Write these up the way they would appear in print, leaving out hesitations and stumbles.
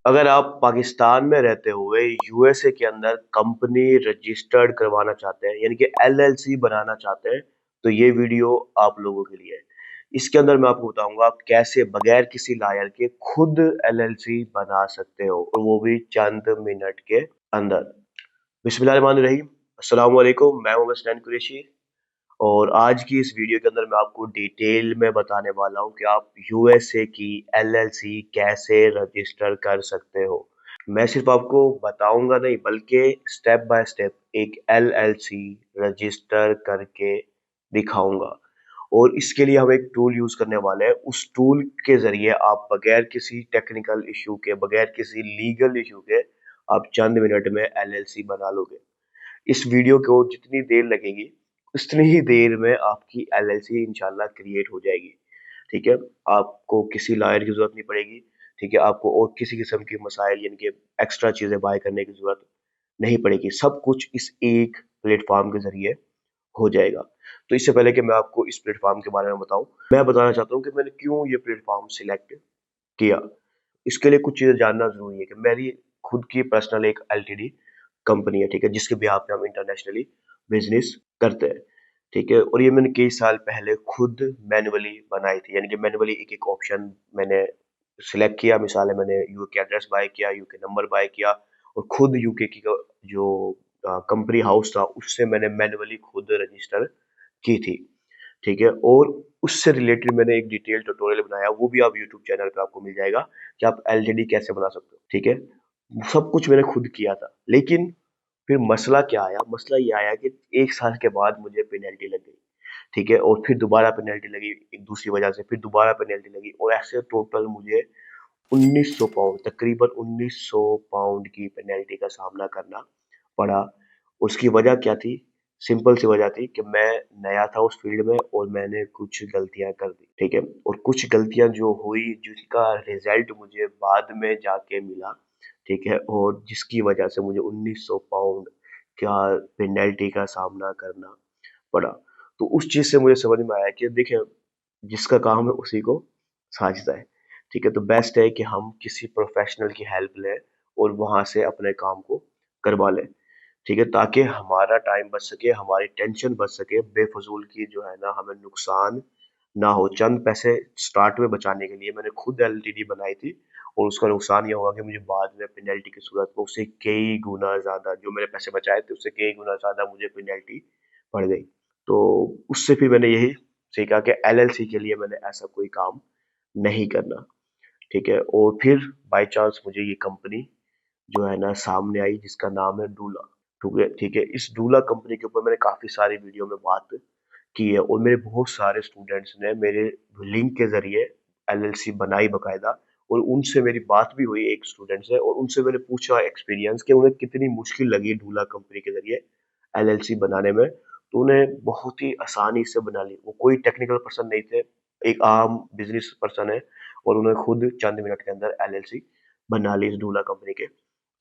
अगर आप पाकिस्तान में रहते हुए यूएसए के अंदर कंपनी रजिस्टर्ड करवाना चाहते हैं यानी कि एलएलसी बनाना चाहते हैं तो ये वीडियो आप लोगों के लिए है। इसके अंदर मैं आपको बताऊंगा आप कैसे बगैर किसी लायर के खुद एलएलसी बना सकते हो और वो भी चंद मिनट के अंदर। बिस्मिल्लाहिर्रहमानिर्रहीम। अस्सलाम वालेकुम, मैं मोहम्मद सनैन कुरैशी और आज की इस वीडियो के अंदर मैं आपको डिटेल में बताने वाला हूँ कि आप यूएसए की एलएलसी कैसे रजिस्टर कर सकते हो। मैं सिर्फ आपको बताऊंगा नहीं बल्कि स्टेप बाय स्टेप एक एलएलसी रजिस्टर करके दिखाऊंगा और इसके लिए हम एक टूल यूज करने वाले हैं। उस टूल के जरिए आप बगैर किसी टेक्निकल इशू के, बगैर किसी लीगल इशू के आप चंद मिनट में एलएलसी बना लोगे। इस वीडियो को जितनी देर लगेगी उतनी ही देर में आपकी एलएलसी इंशाल्लाह क्रिएट हो जाएगी। ठीक है, आपको किसी लॉयर की जरूरत नहीं पड़ेगी। ठीक है, आपको और किसी किस्म की मसाइल यानी कि एक्स्ट्रा चीजें बाय करने की जरूरत नहीं पड़ेगी। सब कुछ इस एक प्लेटफॉर्म के जरिए हो जाएगा। तो इससे पहले कि मैं आपको इस प्लेटफॉर्म के बारे में बताऊं, मैं बताना चाहता हूं कि मैंने क्यों ये प्लेटफॉर्म सिलेक्ट किया। इसके लिए कुछ चीजें जानना जरूरी है कि मेरी खुद की पर्सनल एक एलटीडी कंपनी है। ठीक है, जिसके बिहाफ पे हम इंटरनेशनली बिजनेस करते हैं। ठीक है, और ये मैंने कई साल पहले खुद मैनुअली बनाई थी यानी कि मैनुअली एक एक ऑप्शन मैंने सिलेक्ट किया। मिसाल है, मैंने यूके एड्रेस बाय किया, यूके नंबर बाय किया और खुद यूके की जो कंपनी हाउस था उससे मैंने मैनुअली खुद रजिस्टर की थी। ठीक है, और उससे रिलेटेड मैंने एक डिटेल ट्यूटोरियल बनाया, वो भी आप यूट्यूब चैनल पे आपको मिल जाएगा कि आप एलटीडी कैसे बना सकते हो। ठीक है, सब कुछ मैंने खुद किया था, लेकिन फिर मसला क्या आया? मसला ये आया कि 1 साल के बाद मुझे पेनल्टी लग गई। ठीक है, और फिर दोबारा पेनल्टी लगी एक दूसरी वजह से, फिर दोबारा पेनल्टी लगी और ऐसे टोटल मुझे 1900 पाउंड, तकरीबन 1900 पाउंड की पेनल्टी का सामना करना पड़ा। उसकी वजह क्या थी? सिंपल सी वजह थी कि मैं नया था उस फील्ड में और मैंने कुछ गलतियां कर दी। ठीक है, और कुछ गलतियां जो हुई जिसका रिजल्ट मुझे बाद में जाके मिला। ठीक है, और जिसकी वजह से मुझे 1900 पाउंड का पेनल्टी का सामना करना पड़ा। तो उस चीज से मुझे समझ में आया कि देखिए, जिसका काम है उसी को साझता है। ठीक है, तो बेस्ट है कि हम किसी प्रोफेशनल की हेल्प लें और वहां से अपने काम को करवा लें। ठीक है, ताकि हमारा टाइम बच सके, हमारी टेंशन बच सके, बेफजूल की जो है ना हमें नुकसान ना हो। चंद पैसे स्टार्ट में बचाने के लिए मैंने खुद एलटीडी बनाई थी और उसका नुकसान ये हुआ कि मुझे बाद में पेनल्टी की सूरत में उससे कई गुना ज्यादा, जो मैंने पैसे बचाए थे उससे कई गुना ज्यादा मुझे पेनल्टी पड़ गई। तो उससे फिर मैंने यही सीखा कि एलएलसी के लिए मैंने ऐसा कोई काम नहीं करना। ठीक है, और फिर बाय चांस मुझे ये कंपनी जो है ना सामने आई जिसका नाम है डूला। ठीक है, ठीक है, इस डूला कंपनी के ऊपर मैंने काफी सारी वीडियो में बात की है और मेरे बहुत सारे स्टूडेंट्स ने मेरे लिंक के जरिए एलएलसी बनाई बकायदा। और उनसे मेरी बात भी हुई एक स्टूडेंट से और उनसे मैंने पूछा एक्सपीरियंस कि उन्हें कितनी मुश्किल लगी डूला कंपनी के जरिए एलएलसी बनाने में। तो उन्हें बहुत ही आसानी से बना ली। वो कोई टेक्निकल पर्सन नहीं थे, एक आम बिजनेस पर्सन है और उन्होंने खुद चंद मिनट के अंदर एलएलसी बना ली इस डूला कंपनी के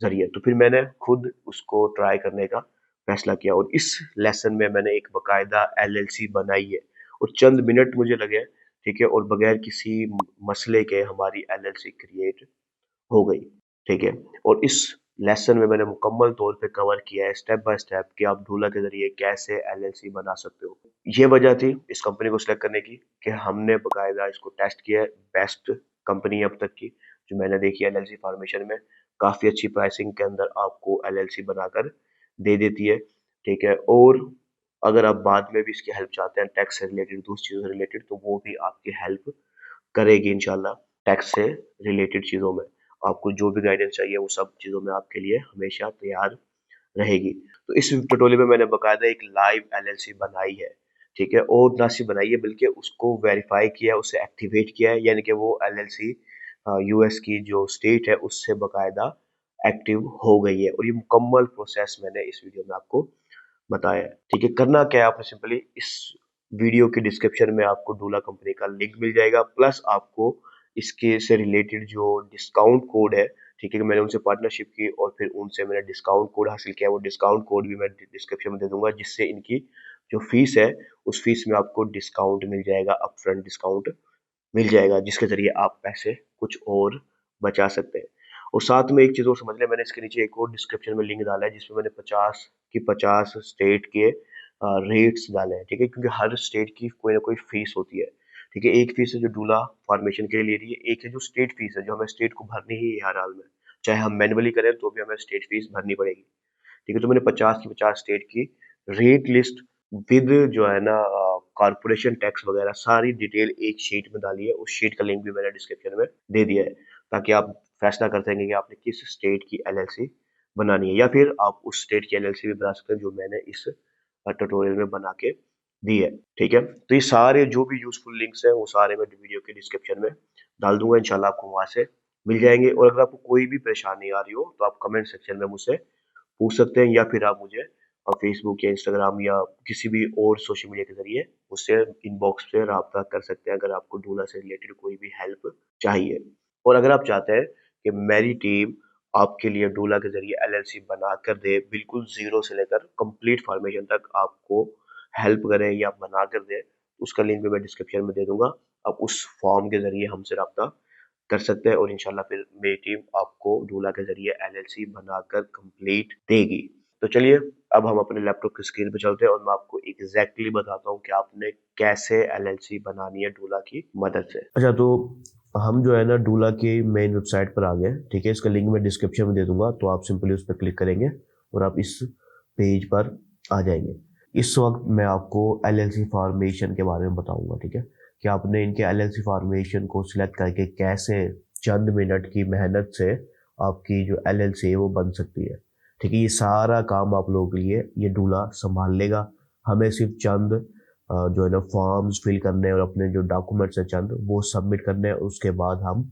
जरिए। तो फिर मैंने खुद उसको ट्राई करने का फैसला किया और इस लेसन में मैंने एक बकायदा एलएलसी बनाई है और चंद मिनट मुझे लगे। ठीक है, और बगैर किसी मसले के हमारी एलएलसी क्रिएट हो गई। ठीक है, और इस लेसन में मैंने मुकम्मल तौर पे कवर किया है स्टेप बाय स्टेप कि आप डूला के जरिए कैसे एलएलसी बना सकते हो। ये वजह थी इस कंपनी को सिलेक्ट करने की कि हमने बकायदा इसको टेस्ट किया है। बेस्ट कंपनी अब तक की जो मैंने देखी है एलएलसी फॉर्मेशन में, काफी अच्छी प्राइसिंग के अंदर आपको एलएलसी बनाकर दे देती है। ठीक है, और अगर आप बाद में भी इसकी हेल्प चाहते हैं टैक्स से रिलेटेड, दूसरी चीजों से रिलेटेड, तो वो भी आपकी हेल्प करेगी इंशाल्लाह। टैक्स से रिलेटेड चीजों में आपको जो भी गाइडेंस चाहिए वो सब चीजों में आपके लिए हमेशा तैयार रहेगी। तो इस ट्यूटोरियल में मैंने बकायदा एक लाइव एलएलसी बनाई है। ठीक है, और ना सिर्फ बनाई है बल्कि उसको वेरीफाई किया है, उसे एक्टिवेट किया है, यानी कि वो एलएलसी यूएस की जो स्टेट है उससे बकायदा एक्टिव हो गई है। और ये मुकम्मल प्रोसेस मैंने इस वीडियो में आपको बताया है। ठीक है, करना क्या है, आपने सिंपली इस वीडियो के डिस्क्रिप्शन में आपको डूला कंपनी का लिंक मिल जाएगा, प्लस आपको इसके से रिलेटेड जो डिस्काउंट कोड है। ठीक है, मैंने उनसे पार्टनरशिप की और फिर उनसे मैंने डिस्काउंट कोड हासिल किया। वो डिस्काउंट कोड भी मैं डिस्क्रिप्शन में दे दूंगा, जिससे इनकी जो फीस है उस फीस में आपको डिस्काउंट मिल जाएगा, अपफ्रंट डिस्काउंट मिल जाएगा, जिसके जरिए आप पैसे कुछ और बचा सकते हैं। और साथ में एक चीज़ और समझ लें, मैंने इसके नीचे एक और डिस्क्रिप्शन में लिंक डाला है जिसमें मैंने 50 की 50 स्टेट के रेट्स डाले हैं, ठीक है? क्योंकि हर स्टेट की कोई ना कोई फीस होती है, ठीक है? एक फीस है जो डूला फॉर्मेशन के लिए ले रही है, एक है जो स्टेट फीस है जो हमें स्टेट को भरनी ही है हर हाल में, चाहे हम मैनुअली करें तो भी हमें स्टेट फीस भरनी पड़ेगी, ठीक है? तो मैंने 50 की 50 स्टेट की रेट लिस्ट विद जो है ना कॉर्पोरेशन टैक्स वगैरह सारी डिटेल एक शीट में डाली है। उस शीट का लिंक भी मैंने डिस्क्रिप्शन में दे दिया है, ताकि आप फैसला कर सकेंगे कि आपने किस स्टेट की एलएलसी बनानी है, या फिर आप उस स्टेट की एलएलसी भी बना सकते हैं जो मैंने इस ट्यूटोरियल में बना के दी है, ठीक है? तो ये सारे जो भी यूजफुल लिंक्स हैं वो सारे मैं वीडियो के डिस्क्रिप्शन में डाल दूंगा, इंशाल्लाह आपको वहां से मिल जाएंगे। और अगर आपको कोई भी परेशानी आ रही हो तो आप कमेंट सेक्शन में मुझसे पूछ सकते हैं, या फिर आप मुझे फेसबुक या इंस्टाग्राम या किसी भी और सोशल मीडिया के जरिए उससे इनबॉक्स पे रब्ता कर सकते हैं अगर आपको डूला से रिलेटेड कोई भी हेल्प चाहिए। और अगर आप चाहते हैं कि मेरी टीम आपके लिए डूला के जरिए एलएलसी बना कर दे, बिल्कुल जीरो से लेकर कंप्लीट फॉर्मेशन तक आपको हेल्प करे या बना कर दे, उसका लिंक भी मैं डिस्क्रिप्शन में दे दूंगा। आप उस फॉर्म के जरिए हमसे रब्ता कर सकते हैं और इंशाल्लाह फिर मेरी टीम आपको डूला के जरिए एलएलसी बनाकर कंप्लीट देगी। तो चलिए अब हम अपने लैपटॉप की स्क्रीन पे चलते हैं और मैं आपको एग्जैक्टली बताता हूँ कि आपने कैसे एलएलसी बनानी है डूला की मदद से। अच्छा, तो हम जो है ना डूला की मेन वेबसाइट पर आ गए, ठीक है? इसका लिंक मैं डिस्क्रिप्शन में दे दूंगा, तो आप सिंपली उस पर क्लिक करेंगे और आप इस पेज पर आ जाएंगे। इस वक्त मैं आपको एलएलसी फॉर्मेशन के बारे में बताऊंगा, ठीक है? कि आपने इनके एलएलसी फॉर्मेशन को सिलेक्ट करके कैसे चंद मिनट की मेहनत से आपकी जो एलएलसी है वो बन सकती है, ठीक है? ये सारा काम आप लोगों के लिए ये डूला संभाल लेगा। हमें सिर्फ चंद जो है ना फॉर्म्स फिल करने हैं और अपने जो डॉक्यूमेंट्स हैं चंद वो सबमिट करने हैं, उसके बाद हम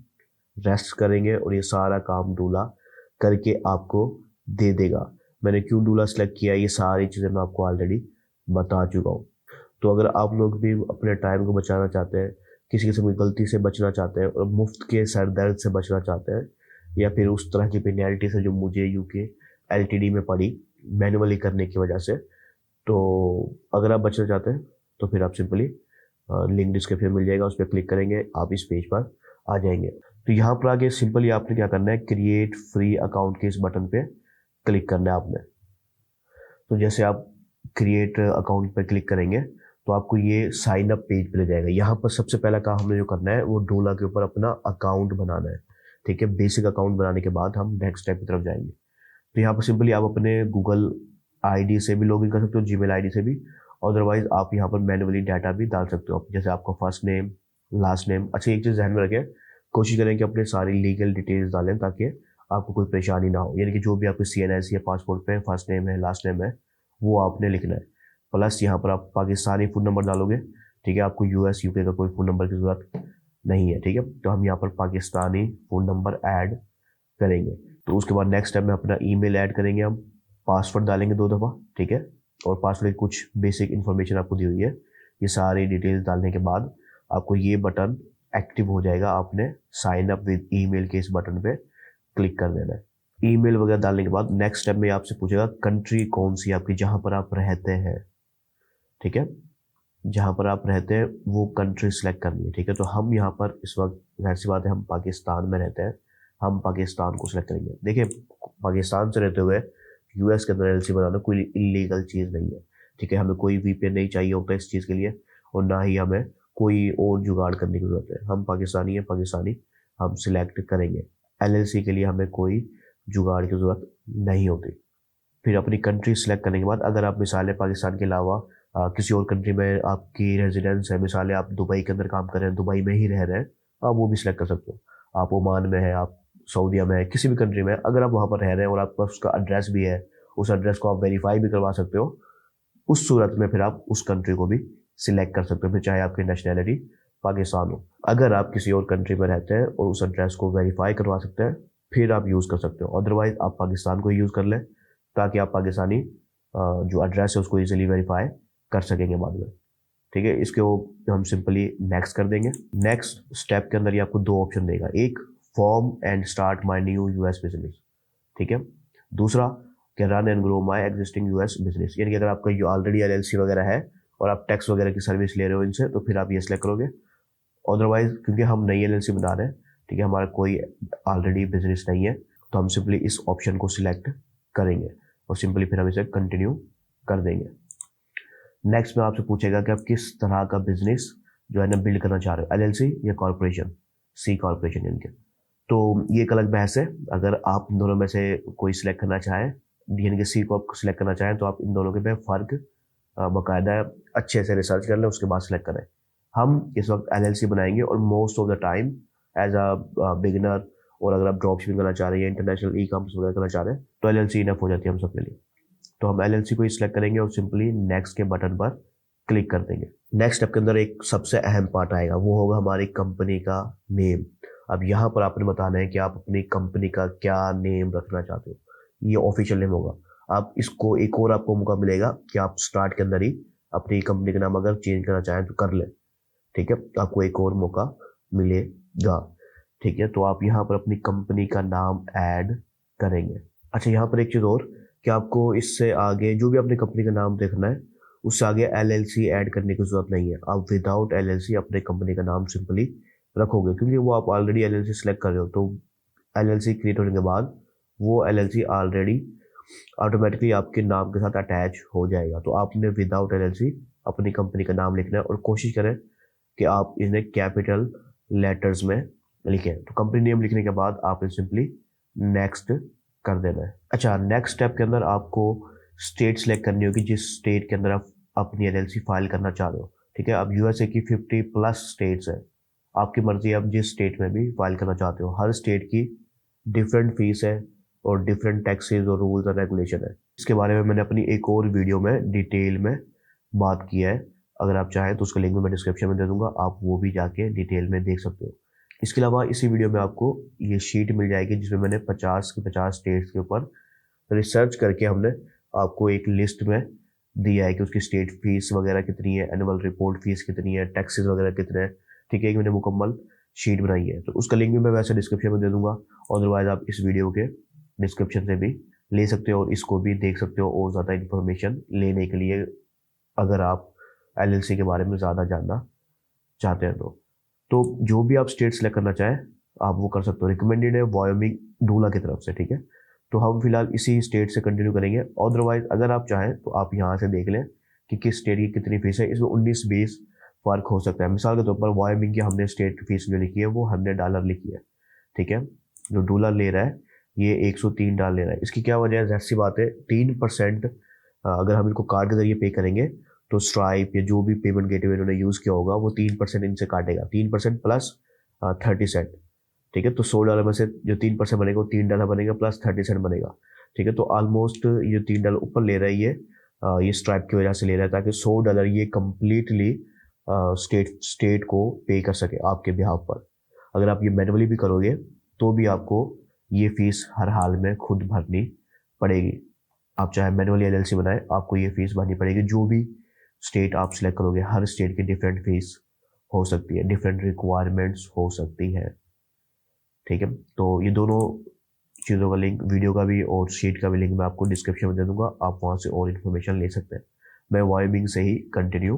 रेस्ट करेंगे और ये सारा काम डूला करके आपको दे देगा। मैंने क्यों डूला सेलेक्ट किया ये सारी चीज़ें मैं आपको ऑलरेडी बता चुका हूँ। तो अगर आप लोग भी अपने टाइम को बचाना चाहते हैं, किसी किस्म की गलती से बचना चाहते हैं और मुफ्त के सर दर्द से बचना चाहते हैं, या फिर उस तरह की पेनल्टी से जो मुझे यूके एलटीडी में पड़ी मैनुअली करने की वजह से, तो अगर आप बचना चाहते हैं तो फिर आप सिंपली लिंक डिस्क्रिप्शन मिल जाएगा, उस पर क्लिक करेंगे, आप इस पेज पर आ जाएंगे। तो यहाँ पर आगे सिंपली आपने क्या करना है, क्रिएट फ्री अकाउंट के इस बटन पे क्लिक करना है आपने। तो जैसे आप क्रिएट अकाउंट पर क्लिक करेंगे तो आपको ये साइन अप पेज पे ले जाएगा। यहाँ पर सबसे पहला काम हमें जो करना है वो डोला के ऊपर अपना अकाउंट बनाना है, ठीक है? बेसिक अकाउंट बनाने के बाद हम नेक्स्ट स्टेप की तरफ जाएंगे। तो यहाँ पर सिंपली आप अपने गूगल आईडी से भी लॉगिन कर सकते हो, जीमेल आईडी से भी, अदरवाइज आप यहाँ पर मैनुअली डाटा भी डाल सकते हो, जैसे आपका फर्स्ट नेम, लास्ट नेम। अच्छा, एक चीज़ ध्यान में रखें, कोशिश करें कि अपने सारी लीगल डिटेल्स डालें ताकि आपको कोई परेशानी ना हो, यानी कि जो भी आपके CNS या पासपोर्ट पे फर्स्ट नेम है, लास्ट नेम है, वो आपने लिखना है। प्लस यहाँ पर आप पाकिस्तानी फ़ोन नंबर डालोगे, ठीक है? आपको US UK का कोई फ़ोन नंबर की ज़रूरत नहीं है, ठीक है? तो हम यहाँ पर पाकिस्तानी फ़ोन नंबर ऐड करेंगे। तो उसके बाद नेक्स्ट स्टेप में अपना ईमेल ऐड करेंगे, हम पासवर्ड डालेंगे 2 दफ़ा, ठीक है? और पासवर्ड की कुछ बेसिक इन्फॉर्मेशन आपको दी हुई है, ये सारी डिटेल्स डालने के बाद आपको ये बटन एक्टिव हो जाएगा। आपने साइन अप विद ईमेल के इस बटन पे क्लिक कर देना है। ईमेल वगैरह डालने के बाद नेक्स्ट स्टेप में आपसे पूछेगा कंट्री कौन सी आपकी, जहाँ पर आप रहते हैं, ठीक है? जहाँ पर आप रहते हैं वो कंट्री सेलेक्ट करनी है, ठीक है? तो हम यहाँ पर इस वक्त जाहिर सी बात है हम पाकिस्तान में रहते हैं, हम पाकिस्तान को सिलेक्ट करेंगे। देखिए, पाकिस्तान से रहते हुए US के अंदर एलएलसी बनाना कोई इलीगल चीज़ नहीं है, ठीक है? हमें कोई VPN नहीं चाहिए होता इस चीज़ के लिए, और ना ही हमें कोई और जुगाड़ करने की जरूरत है। हम पाकिस्तानी हैं, पाकिस्तानी हम सिलेक्ट करेंगे। एलएलसी के लिए हमें कोई जुगाड़ की ज़रूरत नहीं होती। फिर अपनी कंट्री सेलेक्ट करने के बाद अगर आप मिसाल पाकिस्तान के अलावा किसी और कंट्री में आपकी रेजिडेंस है, मिसाल आप दुबई के अंदर काम कर रहे हैं, दुबई में ही रह रहे हैं, आप वो भी सिलेक्ट कर सकते हो। आप ओमान में है, आप सऊदीया में है, किसी भी कंट्री में अगर आप वहाँ पर रह रहे हैं और आपके पास उसका एड्रेस भी है, उस एड्रेस को आप वेरीफाई भी करवा सकते हो, उस सूरत में फिर आप उस कंट्री को भी सिलेक्ट कर सकते हो, फिर चाहे आपकी नेशनैलिटी पाकिस्तान हो। अगर आप किसी और कंट्री में रहते हैं और उस एड्रेस को वेरीफाई करवा सकते हैं फिर आप यूज़ कर सकते हो, अदरवाइज आप पाकिस्तान को यूज़ कर लें ताकि आप पाकिस्तानी जो एड्रेस है उसको इजीली वेरीफाई कर सकेंगे बाद में, ठीक है? इसके वो हम सिंपली नेक्स्ट कर देंगे। नेक्स्ट स्टेप के अंदर ये आपको 2 ऑप्शन देगा, एक form and start my new US business, ठीक है? दूसरा कि run and grow my existing US business, यानी कि अगर आपका जो ऑलरेडी LLC वगैरह है और आप टैक्स वगैरह की सर्विस ले रहे हो इनसे तो फिर आप ये सेलेक्ट करोगे। अदरवाइज क्योंकि हम नई LLC बना रहे हैं ठीक है, हमारा कोई ऑलरेडी बिजनेस नहीं है, तो हम सिंपली इस ऑप्शन को सिलेक्ट करेंगे और सिंपली फिर हम इसे कंटिन्यू कर देंगे। नेक्स्ट में आपसे पूछेगा कि आप किस तरह का बिजनेस जो है ना बिल्ड करना चाह रहे हो, एलएलसी या कॉर्पोरेशन, सी कॉर्पोरेशन यानी कि। तो ये एक अलग बहस है। अगर आप इन दोनों में से कोई सिलेक्ट करना चाहें, यानी कि सी कॉर्प सिलेक्ट करना चाहें, तो आप इन दोनों के पे फ़र्क बाकायदा अच्छे से रिसर्च कर लें, उसके बाद सिलेक्ट करें। हम इस वक्त एलएलसी बनाएंगे और most of the time as a beginner, और अगर आप ड्रॉप शिपिंग करना चाह रहे हैं, इंटरनेशनल ई कॉमर्स वगैरह करना चाह रहे हैं, तो एलएलसी इनफ हो जाती है हम सबके लिए। तो हम एलएलसी को ही सिलेक्ट करेंगे और सिंपली नेक्स्ट के बटन पर क्लिक कर देंगे। नेक्स्ट स्टेप के अंदर एक सबसे अहम पार्ट आएगा, वो होगा हमारी कंपनी का नेम। अब यहाँ पर आपने बताना है कि आप अपनी कंपनी का क्या नेम रखना चाहते हो, ये ऑफिशियल नेम होगा। आप इसको एक और आपको मौका मिलेगा कि आप स्टार्ट के अंदर ही अपनी कंपनी का नाम अगर चेंज करना चाहें तो कर लें, ठीक है, आपको एक और मौका मिलेगा, ठीक है। तो आप यहाँ पर अपनी कंपनी का नाम ऐड करेंगे। अच्छा, यहाँ पर एक चीज़ और कि आपको इससे आगे जो भी अपनी कंपनी का नाम देखना है, उससे आगे एलएलसी ऐड करने की जरूरत नहीं है। आप विदाउट एलएलसी अपने कंपनी का नाम सिंपली रखोगे, क्योंकि वो आप ऑलरेडी एलएलसी सेलेक्ट कर रहे हो, तो एलएलसी क्रिएट होने के बाद वो एलएलसी ऑलरेडी ऑटोमेटिकली आपके नाम के साथ अटैच हो जाएगा। तो आपने विदाउट एलएलसी अपनी कंपनी का नाम लिखना है और कोशिश करें कि आप इन्हें कैपिटल लेटर्स में लिखें। तो कंपनी नेम लिखने के बाद आपने सिंपली नेक्स्ट कर देना है। अच्छा, नेक्स्ट स्टेप के अंदर आपको स्टेट सेलेक्ट करनी होगी जिस स्टेट के अंदर आप अपनी एलएलसी फाइल करना चाह रहे हो, ठीक है। अब यूएसए की 50+ स्टेट्स है, आपकी मर्जी है आप जिस स्टेट में भी फाइल करना चाहते हो। हर स्टेट की डिफरेंट फीस है और डिफरेंट टैक्सेस और रूल्स और रेगुलेशन है। इसके बारे में मैंने अपनी एक और वीडियो में डिटेल में बात की है, अगर आप चाहें तो उसका लिंक मैं डिस्क्रिप्शन में दे दूंगा, आप वो भी जाके डिटेल में देख सकते हो। इसके अलावा इसी वीडियो में आपको ये शीट मिल जाएगी जिसमें मैंने 50 के 50 स्टेट्स के ऊपर रिसर्च करके हमने आपको एक लिस्ट में दिया है कि उसकी स्टेट फीस वगैरह कितनी है, एनुअल रिपोर्ट फीस कितनी है, टैक्सेस वगैरह कितने हैं, ठीक है। मैंने मुकम्मल शीट बनाई है, तो उसका लिंक भी मैं वैसे डिस्क्रिप्शन में दे दूंगा। अदरवाइज आप इस वीडियो के डिस्क्रिप्शन से भी ले सकते हो और इसको भी देख सकते हो और ज़्यादा इन्फॉर्मेशन लेने के लिए, अगर आप एलएलसी के बारे में ज़्यादा जानना चाहते हैं तो जो भी आप स्टेट सेलेक्ट करना चाहें आप वो कर सकते हो। रिकमेंडेड है वायोमिंग डूला की तरफ से, ठीक है। तो हम फिलहाल इसी स्टेट से कंटिन्यू करेंगे। अदरवाइज अगर आप चाहें तो आप यहाँ से देख लें कि किस स्टेट की कितनी फीस है, इसमें 19-20 फर्क हो सकता है। मिसाल के तौर पर वायोमिंग की हमने स्टेट फीस जो लिखी है वो $100 लिखी है, ठीक है। जो डूला ले रहा है ये $103 ले रहा है। इसकी क्या वजह है, ज़ाहिर सी बात है 3% अगर हम इनको कार्ड के जरिए पे करेंगे तो स्ट्राइप या जो भी पेमेंट गेटवे इन्होंने यूज़ किया होगा वो 3% इनसे काटेगा, 3% प्लस 30 सेंट, ठीक है। तो $100 में से जो 3% बनेगा वो $3 बनेगा प्लस 30 सेंट बनेगा, ठीक है। तो ऑलमोस्ट ये $3 ऊपर ले रहा है, ये स्ट्राइप की वजह से ले रहा है ताकि $100 ये कम्प्लीटली स्टेट को पे कर सके आपके बिहाफ पर। अगर आप ये मैनुअली भी करोगे तो भी आपको ये फीस हर हाल में खुद भरनी पड़ेगी। आप चाहे मैनुअली एलएलसी बनाए, आपको ये फीस भरनी पड़ेगी। जो भी स्टेट आप सिलेक्ट करोगे हर स्टेट की डिफरेंट फीस हो सकती है, डिफरेंट रिक्वायरमेंट्स हो सकती है, ठीक है। तो ये दोनों चीज़ों का लिंक, वीडियो का भी और शीट का भी लिंक मैं आपको डिस्क्रिप्शन में दे दूंगा, आप वहाँ से और इन्फॉर्मेशन ले सकते हैं। मैं वाइबिंग से ही कंटिन्यू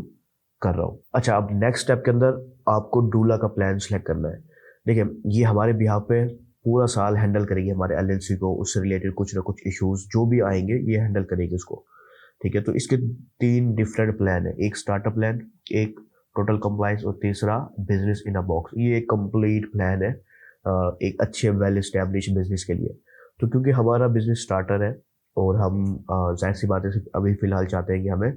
कर रहा हूँ। अच्छा, अब नेक्स्ट स्टेप के अंदर आपको डूला का प्लान सेलेक्ट करना है। देखिए, ये हमारे बिहाफ पे पूरा साल हैंडल करेगी हमारे एलएलसी को, उससे रिलेटेड कुछ ना कुछ इश्यूज जो भी आएंगे ये हैंडल करेगी उसको, ठीक है। तो इसके 3 डिफरेंट प्लान है, एक स्टार्टअप प्लान, एक टोटल कंप्लायंस और तीसरा बिजनेस इन अ बॉक्स। ये एक कंप्लीट प्लान है एक अच्छे वेल एस्टेब्लिश बिजनेस के लिए। तो क्योंकि हमारा बिजनेस स्टार्टर है और हम जाहिर सी बात है अभी फिलहाल चाहते हैं कि हमें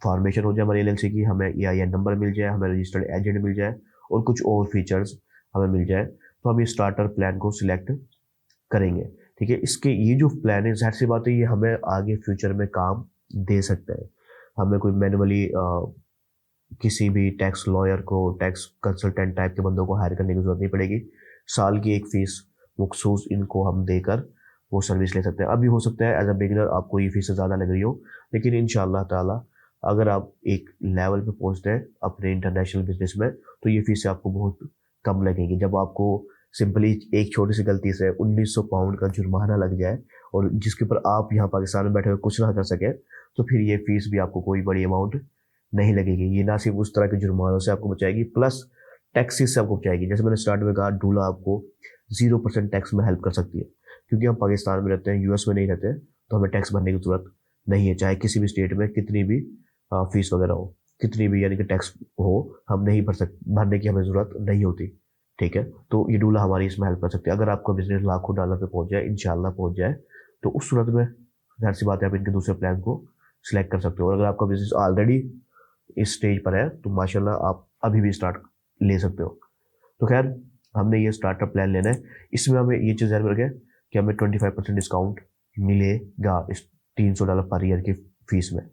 फॉर्मेशन हो जाए हमारी एलएलसी की, हमें EIN नंबर मिल जाए, हमें रजिस्टर्ड एजेंट मिल जाए और कुछ और फीचर्स हमें मिल जाए, तो हम ये स्टार्टर प्लान को सिलेक्ट करेंगे, ठीक है। इसके ये जो प्लान है, जाहिर सी बात है ये हमें आगे फ्यूचर में काम दे सकते हैं। हमें कोई मैनुअली किसी भी टैक्स लॉयर को, टैक्स कंसल्टेंट टाइप के बंदों को हायर करने की जरूरत नहीं पड़ेगी। साल की एक फीस मखसूस इनको हम देकर वो सर्विस ले सकते हैं। अभी हो सकता है एज अ बिगिनर आपको ये फीस ज़्यादा लग रही हो, लेकिन इंशाल्लाह ताला अगर आप एक लेवल पे पहुंचते हैं अपने इंटरनेशनल बिजनेस में तो ये फीस आपको बहुत कम लगेगी। जब आपको सिंपली एक छोटी सी गलती से 1900 पाउंड का जुर्माना लग जाए और जिसके ऊपर आप यहाँ पाकिस्तान में बैठे हुए कुछ ना कर सके, तो फिर ये फीस भी आपको कोई बड़ी अमाउंट नहीं लगेगी। ये ना सिर्फ उस तरह के जुर्मानों से आपको बचाएगी, प्लस टैक्सेस से आपको बचाएगी। जैसे मैंने स्टार्ट में कहा, डूला आपको 0% टैक्स में हेल्प कर सकती है, क्योंकि हम पाकिस्तान में रहते हैं, यूएस में नहीं रहते, तो हमें टैक्स भरने की जरूरत नहीं है। चाहे किसी भी स्टेट में कितनी भी फीस वगैरह हो, कितनी भी यानी कि टैक्स हो, हम नहीं भरने की हमें जरूरत नहीं होती। ठीक है, तो ये डूला हमारी इसमें हेल्प कर सकती है। अगर आपका बिजनेस लाखों डॉलर पे पहुंच जाए, इंशाल्लाह पहुंच जाए, तो उस सूरत में जाहिर सी बात है आप इनके दूसरे प्लान को सिलेक्ट कर सकते हो। और अगर आपका बिजनेस ऑलरेडी इस स्टेज पर है तो माशाल्लाह आप अभी भी स्टार्ट ले सकते हो। तो खैर, हमने ये स्टार्टअप प्लान लेना है। इसमें हमें ये चीज़ ध्यान में रखें कि हमें 25% डिस्काउंट मिलेगा इस $300 पर ईयर की फीस में।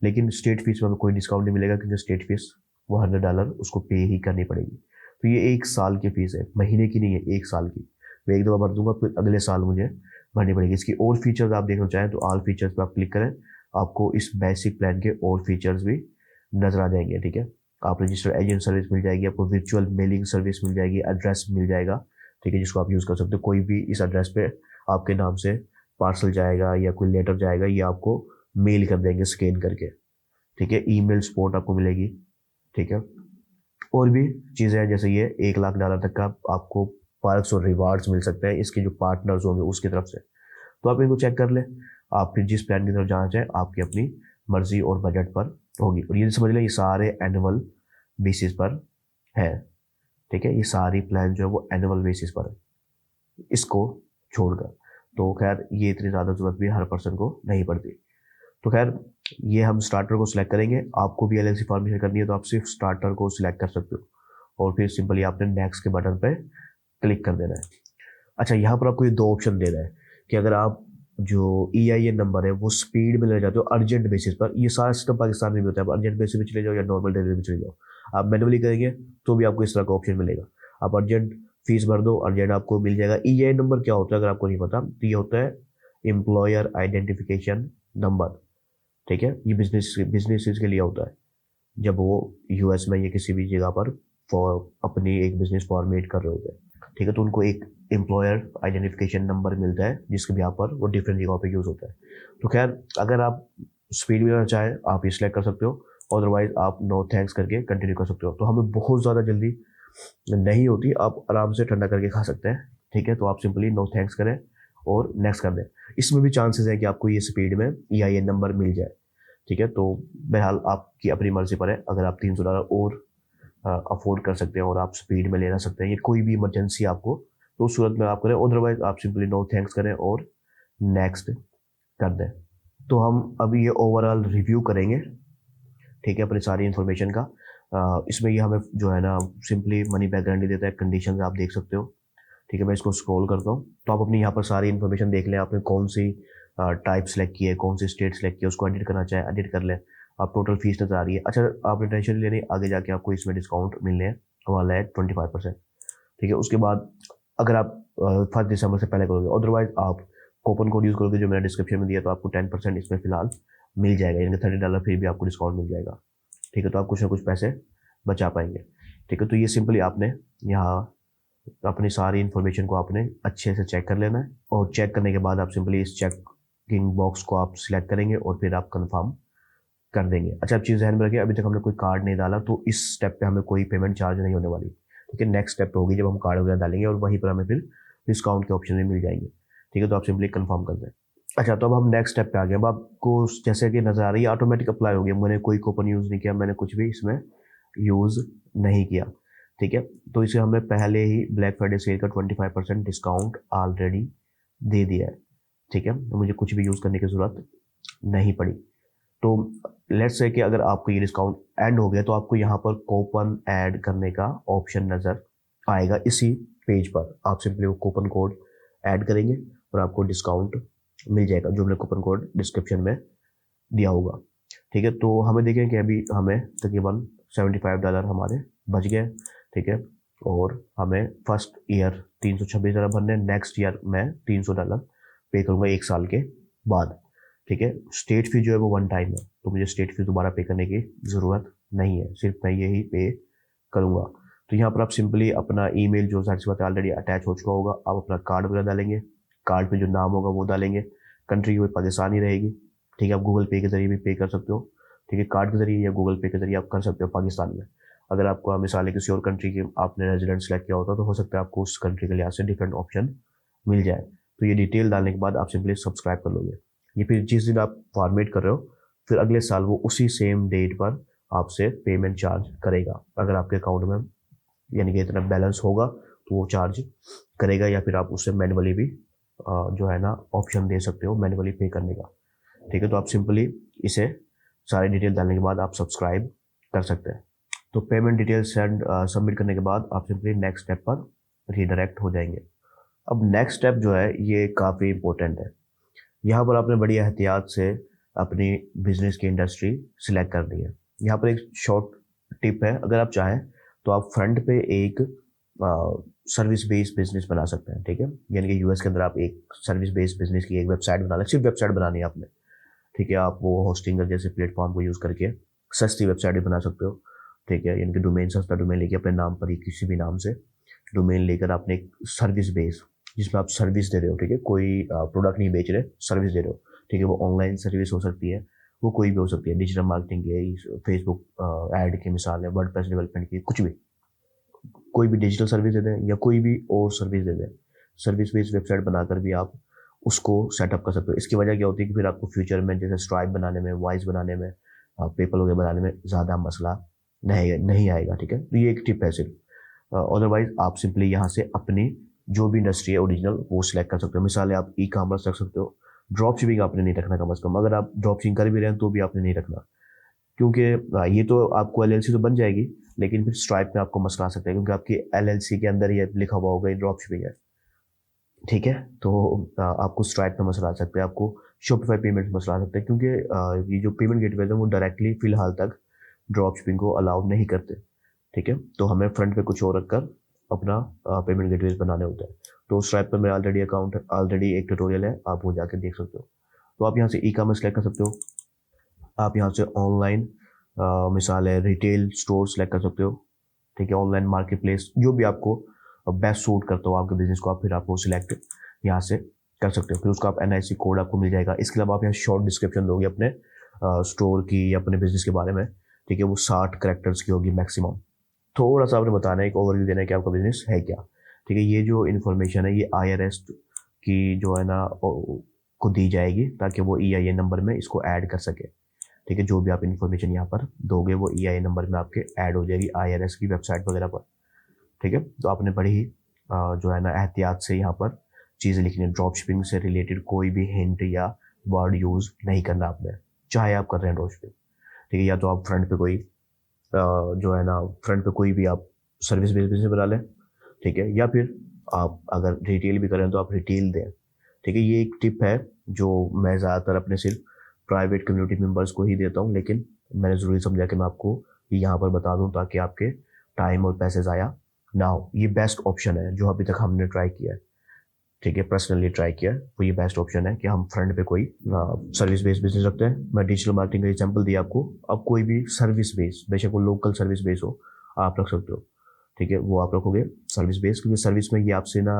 लेकिन स्टेट फीस में हमें कोई डिस्काउंट नहीं मिलेगा, क्योंकि स्टेट फीस वो $100 उसको पे ही करनी पड़ेगी। तो ये 1 साल की फीस है, महीने की नहीं है, 1 साल की। मैं एक दफ़ा भर दूंगा, फिर अगले साल मुझे भरनी पड़ेगी। इसकी और फीचर्स आप देखना चाहें तो ऑल फीचर्स पर आप क्लिक करें, आपको इस बेसिक प्लान के और फीचर्स भी नजर आ जाएंगे। ठीक है, आप रजिस्टर्ड एजेंट सर्विस मिल जाएगी, आपको वर्चुअल मेलिंग सर्विस मिल जाएगी, एड्रेस मिल जाएगा। ठीक है, जिसको आप यूज़ कर सकते हो। कोई भी इस एड्रेस पे आपके नाम से पार्सल जाएगा या कोई लेटर जाएगा, ये आपको मेल कर देंगे स्कैन करके। ठीक है, ईमेल सपोर्ट आपको मिलेगी। ठीक है, और भी चीज़ें हैं, जैसे ये $1 लाख तक का आपको पर्क्स और रिवार्ड्स मिल सकते हैं इसके जो पार्टनर्स होंगे उसकी तरफ से। तो आप इनको चेक कर लें। आप फिर जिस प्लान की तरफ जाना चाहें, आपकी अपनी मर्जी और बजट पर होगी। और ये समझ लें, ये सारे एनुअल बेसिस पर है। ठीक है, ये सारी प्लान जो है वो एनुअल बेसिस पर है, इसको छोड़कर। तो खैर, ये इतनी ज़्यादा जरूरत भी हर पर्सन को नहीं पड़ती। तो खैर, ये हम स्टार्टर को सिलेक्ट करेंगे। आपको भी एलएलसी फॉर्मेशन करनी है तो आप सिर्फ स्टार्टर को सिलेक्ट कर सकते हो, और फिर सिंपली आपने नेक्स्ट के बटन पे क्लिक कर देना है। अच्छा, यहाँ पर आपको ये 2 ऑप्शन दे रहा है कि अगर आप जो EIN नंबर है वो स्पीड में ले जाते हो अर्जेंट बेसिस पर, ये सारा सिस्टम पाकिस्तान में भी होता है, आप अर्जेंट बेसिस पे चले जाओ या नॉर्मल डिलीवरी पे चले जाओ, आप मैनुअली करेंगे तो भी आपको इस तरह का ऑप्शन मिलेगा। आप अर्जेंट फीस भर दो, अर्जेंट आपको मिल जाएगा। EIN नंबर क्या होता है अगर आपको नहीं पता, तो ये होता है एम्प्लॉयर आइडेंटिफिकेशन नंबर। ठीक है, ये बिजनेस के लिए होता है, जब वो यूएस में या किसी भी जगह पर अपनी एक बिजनेस फॉर्मेट कर रहे होते हैं। ठीक है, तो उनको एक एम्प्लॉयर आइडेंटिफिकेशन नंबर मिलता है, जिसके भी यहाँ पर वो डिफरेंट जगहों पे यूज़ होता है। तो खैर, अगर आप स्पीड में लेना चाहें आप ये सिलेक्ट कर सकते हो, अदरवाइज आप नो थैंक्स करके कंटिन्यू कर सकते हो। तो हमें बहुत ज़्यादा जल्दी नहीं होती, आप आराम से ठंडा करके खा सकते हैं। ठीक है, तो आप सिंपली नो थैंक्स करें और नेक्स्ट कर दें। इसमें भी चांसेस है कि आपको ये स्पीड में EIN नंबर मिल जाए। ठीक है, तो बहरहाल आपकी अपनी मर्जी पर है। अगर आप $300 और अफोर्ड कर सकते हैं और आप स्पीड में लेना सकते हैं, ये कोई भी इमरजेंसी आपको, तो उस सूरत में आप करें, अदरवाइज आप सिंपली नो थैंक्स करें और नेक्स्ट कर दें। तो हम अभी ये ओवरऑल रिव्यू करेंगे। ठीक है, अपनी सारी इन्फॉर्मेशन का। इसमें ये हमें जो है ना सिंपली मनी बैक गारंटी देता है, कंडीशन आप देख सकते हो। ठीक है, मैं इसको स्क्रॉल करता हूँ तो आप अपनी यहाँ पर सारी इन्फॉर्मेशन देख लें। आपने कौन सी टाइप सेलेक्ट की है, कौन सी स्टेट सेलेक्ट की है, उसको एडिट करना चाहे एडिट कर लें। आप टोटल फीस नजर आ रही है। अच्छा, आपने टेंशन नहीं लेनी, आगे जाके आपको इसमें डिस्काउंट मिलने वाला है 25%। ठीक है, उसके बाद अगर आप 1 दिसंबर से पहले करोगे, अदरवाइज आप कूपन कोड यूज़ करोगे जो मैंने डिस्क्रिप्शन में दिया, तो आपको 10% इसमें फिलहाल मिल जाएगा, यानी कि $30 फिर भी आपको डिस्काउंट मिल जाएगा। ठीक है, तो आप कुछ ना कुछ पैसे बचा पाएंगे। ठीक है, तो ये सिंपली आपने यहाँ अपनी सारी इन्फॉर्मेशन को आपने अच्छे से चेक कर लेना है, और चेक करने के बाद आप सिंपली इस चेकिंग बॉक्स को आप सिलेक्ट करेंगे और फिर आप कंफर्म कर देंगे। अच्छा, आप चीज़ ध्यान में रखिए, अभी तक हमने कोई कार्ड नहीं डाला, तो इस स्टेप पे हमें कोई पेमेंट चार्ज नहीं होने वाली। ठीक है, नेक्स्ट स्टेप पे होगी जब हम कार्ड वगैरह डालेंगे, और वहीं पर हमें फिर डिस्काउंट के ऑप्शन भी मिल जाएंगे। ठीक है, तो आप सिंपली कंफर्म कर दें। अच्छा, तो अब हम नेक्स्ट स्टेप पे आ गए। अब आपको जैसे कि नजर आ रही है ऑटोमेटिक अप्लाई हो गया, मैंने कोई कूपन यूज़ नहीं किया, मैंने कुछ भी इसमें यूज़ नहीं किया। ठीक है, तो इसे हमें पहले ही ब्लैक फ्राइडे सेल का 25% डिस्काउंट ऑलरेडी दे दिया है। ठीक है, तो मुझे कुछ भी यूज़ करने की ज़रूरत नहीं पड़ी। तो लेट्स से कि अगर आपको ये डिस्काउंट एंड हो गया, तो आपको यहाँ पर कूपन ऐड करने का ऑप्शन नज़र आएगा इसी पेज पर। आप सिंपली वो कूपन कोड ऐड करेंगे और आपको डिस्काउंट मिल जाएगा, जो हमने कूपन कोड डिस्क्रिप्शन में दिया होगा। ठीक है, तो हमें देखें कि अभी हमें तकरीबन $75 हमारे बच गए। ठीक है, और हमें फर्स्ट ईयर $326 भरने, नेक्स्ट ईयर मैं $300 पे करूँगा 1 साल के बाद। ठीक है, स्टेट फी जो है वो 1 टाइम है, तो मुझे स्टेट फी दोबारा पे करने की ज़रूरत नहीं है, सिर्फ मैं यही पे करूँगा। तो यहाँ पर आप सिंपली अपना ईमेल जो ज़ाहिर सी बात है ऑलरेडी अटैच हो चुका होगा, आप अपना कार्ड वगैरह डालेंगे, कार्ड पे जो नाम होगा वो डालेंगे, कंट्री वो पाकिस्तान ही रहेगी। ठीक है, आप गूगल पे के जरिए भी पे कर सकते हो। ठीक है, कार्ड के जरिए या गूगल पे के जरिए आप कर सकते हो पाकिस्तान में। अगर आपको मिसाल है किसी और कंट्री की आपने रेजिडेंट सेलेक्ट किया होता तो हो सकता है आपको उस कंट्री के लिहाज से डिफरेंट ऑप्शन मिल जाए। तो ये डिटेल डालने के बाद आप सिंपली सब्सक्राइब कर लोगे। ये फिर जिस दिन आप फॉर्मेट कर रहे हो फिर अगले साल वो उसी सेम डेट पर आपसे पेमेंट चार्ज करेगा। अगर आपके अकाउंट में यानी कि इतना बैलेंस होगा तो वो चार्ज करेगा, या फिर आप उससे मैनुअली भी जो है ना ऑप्शन दे सकते हो मैनुअली पे करने का। ठीक है, तो आप सिंपली इसे सारी डिटेल डालने के बाद आप सब्सक्राइब कर सकते हैं। तो पेमेंट डिटेल सेंड सबमिट करने के बाद आप सिंपली नेक्स्ट स्टेप पर रीडायरेक्ट हो जाएंगे। अब नेक्स्ट स्टेप जो है ये काफ़ी इंपॉर्टेंट है। यहाँ पर आपने बड़ी एहतियात से अपनी बिजनेस की इंडस्ट्री सिलेक्ट करनी है। यहाँ पर एक शॉर्ट टिप है, अगर आप चाहें तो आप फ्रंट पे एक सर्विस बेस्ड बिजनेस बना सकते हैं। ठीक है, यानी कि यूएस के अंदर आप एक सर्विस बेस्ड बिजनेस की एक वेबसाइट बना लें, सिर्फ वेबसाइट बनानी है आपने। ठीक है, आप वो होस्टिंग जैसे प्लेटफॉर्म को यूज़ करके सस्ती वेबसाइट भी बना सकते हो। ठीक है, यानी कि डोमेन, सस्ता डोमेन लेके अपने नाम पर ही किसी भी नाम से डोमेन लेकर आपने एक सर्विस बेस जिसमें आप सर्विस दे रहे हो। ठीक है, कोई प्रोडक्ट नहीं बेच रहे, सर्विस दे रहे हो। ठीक है, वो ऑनलाइन सर्विस हो सकती है, वो कोई भी हो सकती है, डिजिटल मार्केटिंग की, फेसबुक ऐड की मिसाल है, वर्डप्रेस डेवलपमेंट की, कुछ भी, कोई भी डिजिटल सर्विस दे दें या कोई भी और सर्विस दे दें। सर्विस बेस्ड वेबसाइट बनाकर भी आप उसको सेटअप कर सकते हो। इसकी वजह क्या होती है कि फिर आपको फ्यूचर में जैसे स्ट्राइप बनाने में, वाइज बनाने में, पेपल वगैरह बनाने में ज़्यादा मसला नहीं आएगा। ठीक है, तो ये एक टिप है सिर्फ। अदरवाइज आप सिंपली यहाँ से अपनी जो भी इंडस्ट्री है ओरिजिनल वो सिलेक्ट कर सकते हो। मिसाल है आप ई कॉमर्स रख सकते हो, ड्रॉप शिपिंग आपने नहीं रखना कम अज़ कम। अगर आप ड्रॉप शिपिंग कर भी रहे हैं तो भी आपने नहीं रखना, क्योंकि ये तो आपको एलएलसी तो बन जाएगी लेकिन फिर स्ट्राइप में आपको मसला आ सकता है, क्योंकि आपकी एलएलसी के अंदर ये लिखा हुआ होगा ड्रॉप शिपिंग है। ठीक है, तो आपको स्ट्राइप में मसला आ सकता है, आपको शॉपिफाई पेमेंट में मसला आ सकता है, क्योंकि ये जो पेमेंट गेटवे है वो डायरेक्टली फिलहाल तक ड्रॉप शिपिंग को अलाउ नहीं करते। ठीक है, तो हमें फ्रंट पे कुछ और रखकर अपना पेमेंट गेटवेज बनाने होते हैं। तो स्ट्राइप पर मेरा ऑलरेडी एक ट्यूटोरियल है, आप वो जाके देख सकते हो। तो आप यहाँ से ई कॉमर्स सेलेक्ट कर सकते हो, आप यहाँ से ऑनलाइन मिसाल है रिटेल स्टोर सेलेक्ट कर सकते हो। ठीक है, ऑनलाइन मार्केट प्लेस जो भी आपको बेस्ट सूट करता हो आपके बिजनेस को, आप फिर आपको सिलेक्ट यहाँ से कर सकते हो। फिर उसका आप एनआईसी कोड आपको मिल जाएगा। इसके अलावा आप यहाँ शॉर्ट डिस्क्रिप्शन दोगे अपने स्टोर की या अपने बिजनेस के बारे में। ठीक है, वो 60 कैरेक्टर्स की होगी मैक्सिमम। थोड़ा सा आपने बताना है, एक ओवरव्यू देना है कि आपका बिजनेस है क्या। ठीक है, ये जो इन्फॉर्मेशन है ये IRS की जो है ना को दी जाएगी ताकि वो EIN नंबर में इसको ऐड कर सके। ठीक है, जो भी आप इन्फॉर्मेशन यहाँ पर दोगे वो EIN नंबर में आपके ऐड हो जाएगी IRS की वेबसाइट वगैरह पर। ठीक है, तो आपने बड़ी ही जो है ना एहतियात से यहाँ पर चीज़ें लिखनी है। ड्रॉप शिपिंग से रिलेटेड कोई भी हिंट या वर्ड यूज़ नहीं करना आपने, चाहे आप कर रहे हैं ड्रॉप शिपिंग। ठीक है, या तो आप फ्रंट पे कोई जो है ना फ्रंट पे कोई भी आप सर्विस बेस्ड बिजनेस बना लें। ठीक है, या फिर आप अगर रिटेल भी करें तो आप रिटेल दें। ठीक है, ये एक टिप है जो मैं ज़्यादातर अपने सिर्फ प्राइवेट कम्युनिटी मेंबर्स को ही देता हूँ, लेकिन मैंने ज़रूरी समझा कि मैं आपको यहाँ पर बता दूँ ताकि आपके टाइम और पैसे ज़ाया ना हो। ये बेस्ट ऑप्शन है जो अभी तक हमने ट्राई किया है। ठीक है, पर्सनली ट्राई किया है, वो ये बेस्ट ऑप्शन है कि हम फ्रंट पे कोई सर्विस बेस्ड बिजनेस रखते हैं। मैं डिजिटल मार्केटिंग का एग्जांपल दिया आपको, अब कोई भी सर्विस बेस, बेशक वो लोकल सर्विस बेस हो, आप रख सकते हो। ठीक है, वो आप रखोगे सर्विस बेस, क्योंकि सर्विस में ये आपसे ना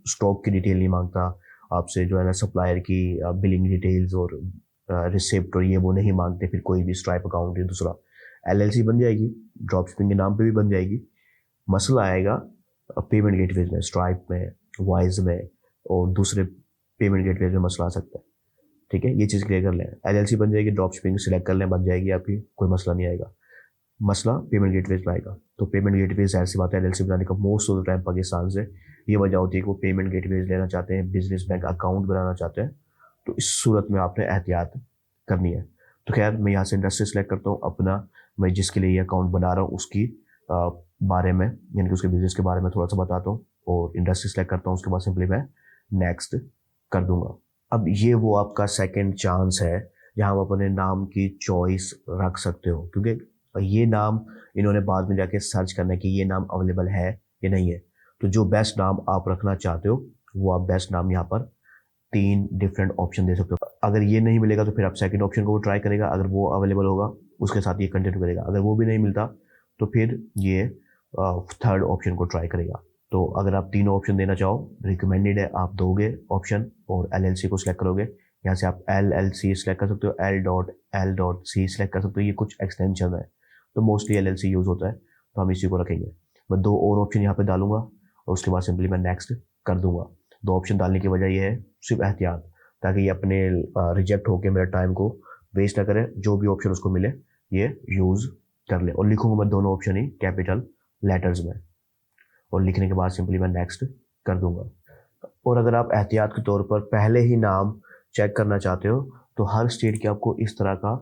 स्टॉक की डिटेल नहीं मांगता, आपसे जो है ना सप्लायर की बिलिंग डिटेल्स और रिसिप्ट और ये वो नहीं मांगते। फिर कोई भी स्ट्राइप अकाउंट या दूसरा LLC बन जाएगी, ड्रॉप शिपिंग के नाम पे भी बन जाएगी। मसला आएगा पेमेंट गेटवेज में, स्ट्राइप में, वाइज में और दूसरे पेमेंट गेटवेज में मसला आ सकता है। ठीक है, ये चीज़ क्लियर कर लें। LLC बन जाएगी, ड्रॉप शिपिंग सिलेक्ट कर लें, बन जाएगी आपकी, कोई मसला नहीं आएगा। मसला पेमेंट गेटवेज में आएगा। तो पेमेंट गेटवेज जाहिर सी बात है LLC बनाने का most of the time Pakistan से ये वजह होती है कि वो पेमेंट गेटवेज लेना चाहते हैं, बिजनेस बैंक अकाउंट बनाना चाहते हैं। तो इस सूरत में आपने एहतियात करनी है। तो खैर मैं यहाँ से इंडस्ट्री सेलेक्ट करता हूँ अपना, मैं जिसके लिए ये अकाउंट बना रहा हूँ उसकी बारे में, यानी कि उसके बिजनेस के बारे में थोड़ा सा बताता हूँ और इंडस्ट्री सेलेक्ट करता हूँ। उसके बाद सिंपली मैं नेक्स्ट कर दूंगा। अब ये वो आपका सेकंड चांस है जहाँ आप अपने नाम की चॉइस रख सकते हो, क्योंकि ये नाम इन्होंने बाद में जाके सर्च करना है कि ये नाम अवेलेबल है या नहीं है। तो जो बेस्ट नाम आप रखना चाहते हो वो आप बेस्ट नाम यहाँ पर 3 डिफरेंट ऑप्शन दे सकते हो। अगर ये नहीं मिलेगा तो फिर आप सेकंड ऑप्शन को ट्राई करेगा, अगर वो अवेलेबल होगा उसके साथ ये कंटिन्यू करेगा। अगर वो भी नहीं मिलता तो फिर ये थर्ड ऑप्शन को ट्राई करेगा। तो अगर आप तीनों ऑप्शन देना चाहो, रिकमेंडेड है आप दोगे ऑप्शन और LLC को सिलेक्ट करोगे। यहाँ से आप LLC सिलेक्ट कर सकते हो, L.L.C सिलेक्ट कर सकते हो। ये कुछ एक्सटेंशन है तो मोस्टली एलएलसी यूज़ होता है, तो हम इसी को रखेंगे। मैं 2 और ऑप्शन यहाँ पे डालूंगा और उसके बाद सिंपली मैं नेक्स्ट कर दूंगा। 2 ऑप्शन डालने की वजह ये है सिर्फ एहतियात, ताकि ये अपने रिजेक्ट होकर मेरे टाइम को वेस्ट ना करे, जो भी ऑप्शन उसको मिले ये यूज़ कर ले। और लिखूंगा मैं दोनों ऑप्शन ही कैपिटल लेटर्स में, और लिखने के बाद सिंपली मैं नेक्स्ट कर दूंगा। और अगर आप एहतियात के तौर पर पहले ही नाम चेक करना चाहते हो तो हर स्टेट की आपको इस तरह का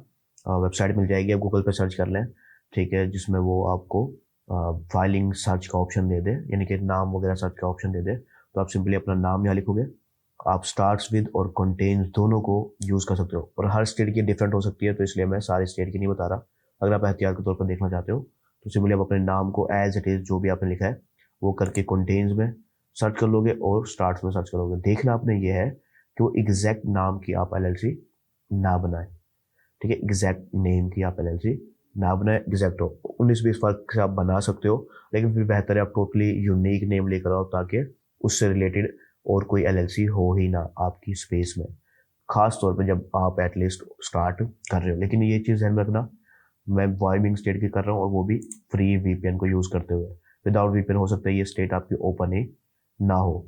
वेबसाइट मिल जाएगी, आप गूगल पे सर्च कर लें, ठीक है, जिसमें वो आपको फाइलिंग सर्च का ऑप्शन दे दे, यानी कि नाम वगैरह सर्च का ऑप्शन दे दे। तो आप सिंपली अपना नाम यहाँ लिखोगे, आप स्टार्ट्स विद और कंटेन्स दोनों को यूज़ कर सकते हो, और हर स्टेट की डिफरेंट हो सकती है, तो इसलिए मैं सारी स्टेट की नहीं बता रहा। अगर आप एहतियात के तौर पर देखना चाहते हो तो सिंपली आप अपने नाम को एज इट इज़ जो भी आपने लिखा है वो करके कंटेन्स में सर्च कर लोगे और स्टार्ट्स में सर्च करोगे। देखना आपने ये है कि वो एग्जैक्ट नाम की आप एलएलसी ना बनाए, ठीक है, एग्जैक्ट नेम की आप एलएलसी ना बनाए। एग्जैक्ट हो 19-20 फर्क से आप बना सकते हो, लेकिन फिर बेहतर है आप टोटली यूनिक नेम लेकर आओ, ताकि उससे रिलेटेड और कोई एलएलसी हो ही ना आपकी स्पेस में, खास तौर पे जब आप एटलीस्ट स्टार्ट कर रहे हो। लेकिन ये चीज़ ध्यान में रखना, मैं वार्मिंग स्टेट की कर रहा हूँ और वो भी फ्री वीपीएन को यूज़ करते हुए। विदाउट वीपीएन हो सकता है ये स्टेट आपकी ओपन ही ना हो,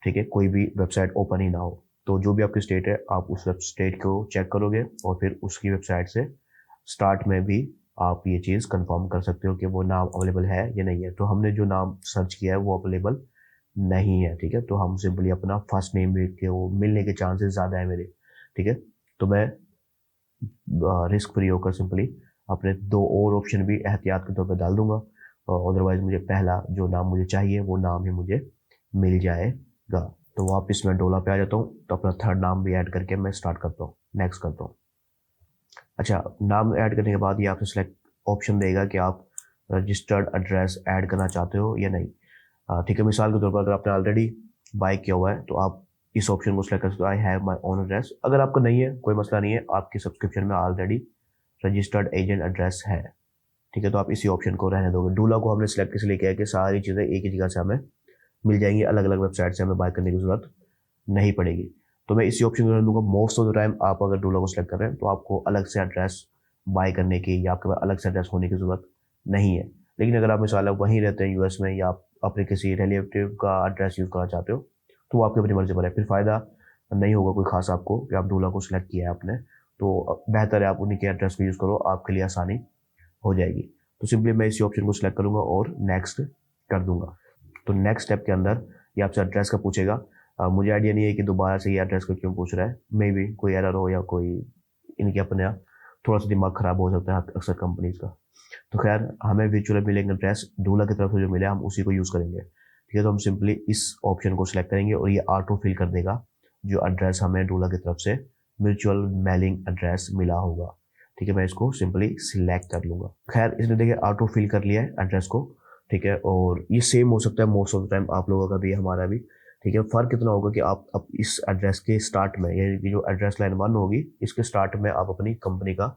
ठीक है, कोई भी वेबसाइट ओपन ही ना हो। तो जो भी आपकी स्टेट है आप उस वेब स्टेट को चेक करोगे और फिर उसकी वेबसाइट से स्टार्ट में भी आप ये चीज़ कंफर्म कर सकते हो कि वो नाम अवेलेबल है या नहीं है। तो हमने जो नाम सर्च किया है वो अवेलेबल नहीं है, ठीक है, तो हम सिंपली अपना फर्स्ट नेम लिख के, वो मिलने के चांसेस ज़्यादा है मेरे, ठीक है। तो मैं रिस्क फ्री होकर सिंपली अपने 2 और ऑप्शन भी एहतियात के तौर पर डाल दूंगा, अदरवाइज मुझे पहला जो नाम मुझे चाहिए वो नाम ही मुझे मिल जाएगा। तो वापस मैं डोला पे आ जाता हूँ, तो अपना थर्ड नाम भी ऐड करके मैं स्टार्ट करता हूँ, नेक्स्ट करता हूँ। अच्छा, नाम ऐड करने के बाद ये आपसे सिलेक्ट ऑप्शन देगा कि आप रजिस्टर्ड एड्रेस ऐड करना चाहते हो या नहीं, ठीक है। मिसाल के तौर पर अगर आपने ऑलरेडी बाय किया हुआ है तो आप इस ऑप्शन को सिलेक्ट कर सकते हो, I have my own address. अगर आपका नहीं है कोई मसला नहीं है, आपकी सब्सक्रिप्शन में ऑलरेडी रजिस्टर्ड एजेंट एड्रेस है, ठीक है, तो आप इसी ऑप्शन को रहने दोगे। डूला को हमने सिलेक्ट इसलिए किया है कि सारी चीज़ें एक ही जगह से हमें मिल जाएंगी, अलग अलग वेबसाइट से हमें बाय करने की जरूरत नहीं पड़ेगी। तो मैं इसी ऑप्शन को रहने दूंगा। मोस्ट ऑफ द टाइम आप अगर डूला को सिलेक्ट कर रहे हैं तो आपको अलग से एड्रेस बाय करने की या आपके पास अलग से एड्रेस होने की जरूरत नहीं है। लेकिन अगर आप मिसाल वहीं रहते हैं यूएस में, या आप अपने किसी रिलेटिव का एड्रेस यूज़ करना चाहते हो, तो वो आपकी अपनी मर्जी पर है, फिर फ़ायदा नहीं होगा कोई खास आपको कि आप डूला को सिलेक्ट किया है आपने। तो बेहतर है आप उन्हीं के एड्रेस को यूज़ करो, आपके लिए आसानी हो जाएगी। तो सिंपली मैं इसी ऑप्शन को सिलेक्ट करूंगा और नेक्स्ट कर दूंगा। तो नेक्स्ट स्टेप के अंदर ये आपसे एड्रेस का पूछेगा। मुझे आइडिया नहीं है कि दोबारा से ये एड्रेस को क्यों पूछ रहा है, मे बी कोई एरर हो या कोई इनके अपने यहाँ थोड़ा सा दिमाग खराब हो सकता है अक्सर कंपनीज का। तो खैर, हमें विचुअल मिलेंगे एड्रेस डूला की तरफ से जो मिला हम उसी को यूज़ करेंगे, ठीक है। तो हम सिंपली इस ऑप्शन को सिलेक्ट करेंगे और ये ऑटो फिल कर देगा जो एड्रेस हमें डूला की तरफ से म्यूचुअल मेलिंग एड्रेस मिला होगा, ठीक है। मैं इसको सिंपली सिलेक्ट कर लूंगा। खैर, इसने देखिए ऑटो फिल कर लिया है एड्रेस को, ठीक है, और ये सेम हो सकता है मोस्ट ऑफ द टाइम आप लोगों का भी हमारा भी, ठीक है। फर्क कितना होगा कि आप अब इस एड्रेस के स्टार्ट में, यानी कि जो एड्रेस लाइन 1 होगी इसके स्टार्ट में आप अपनी कंपनी का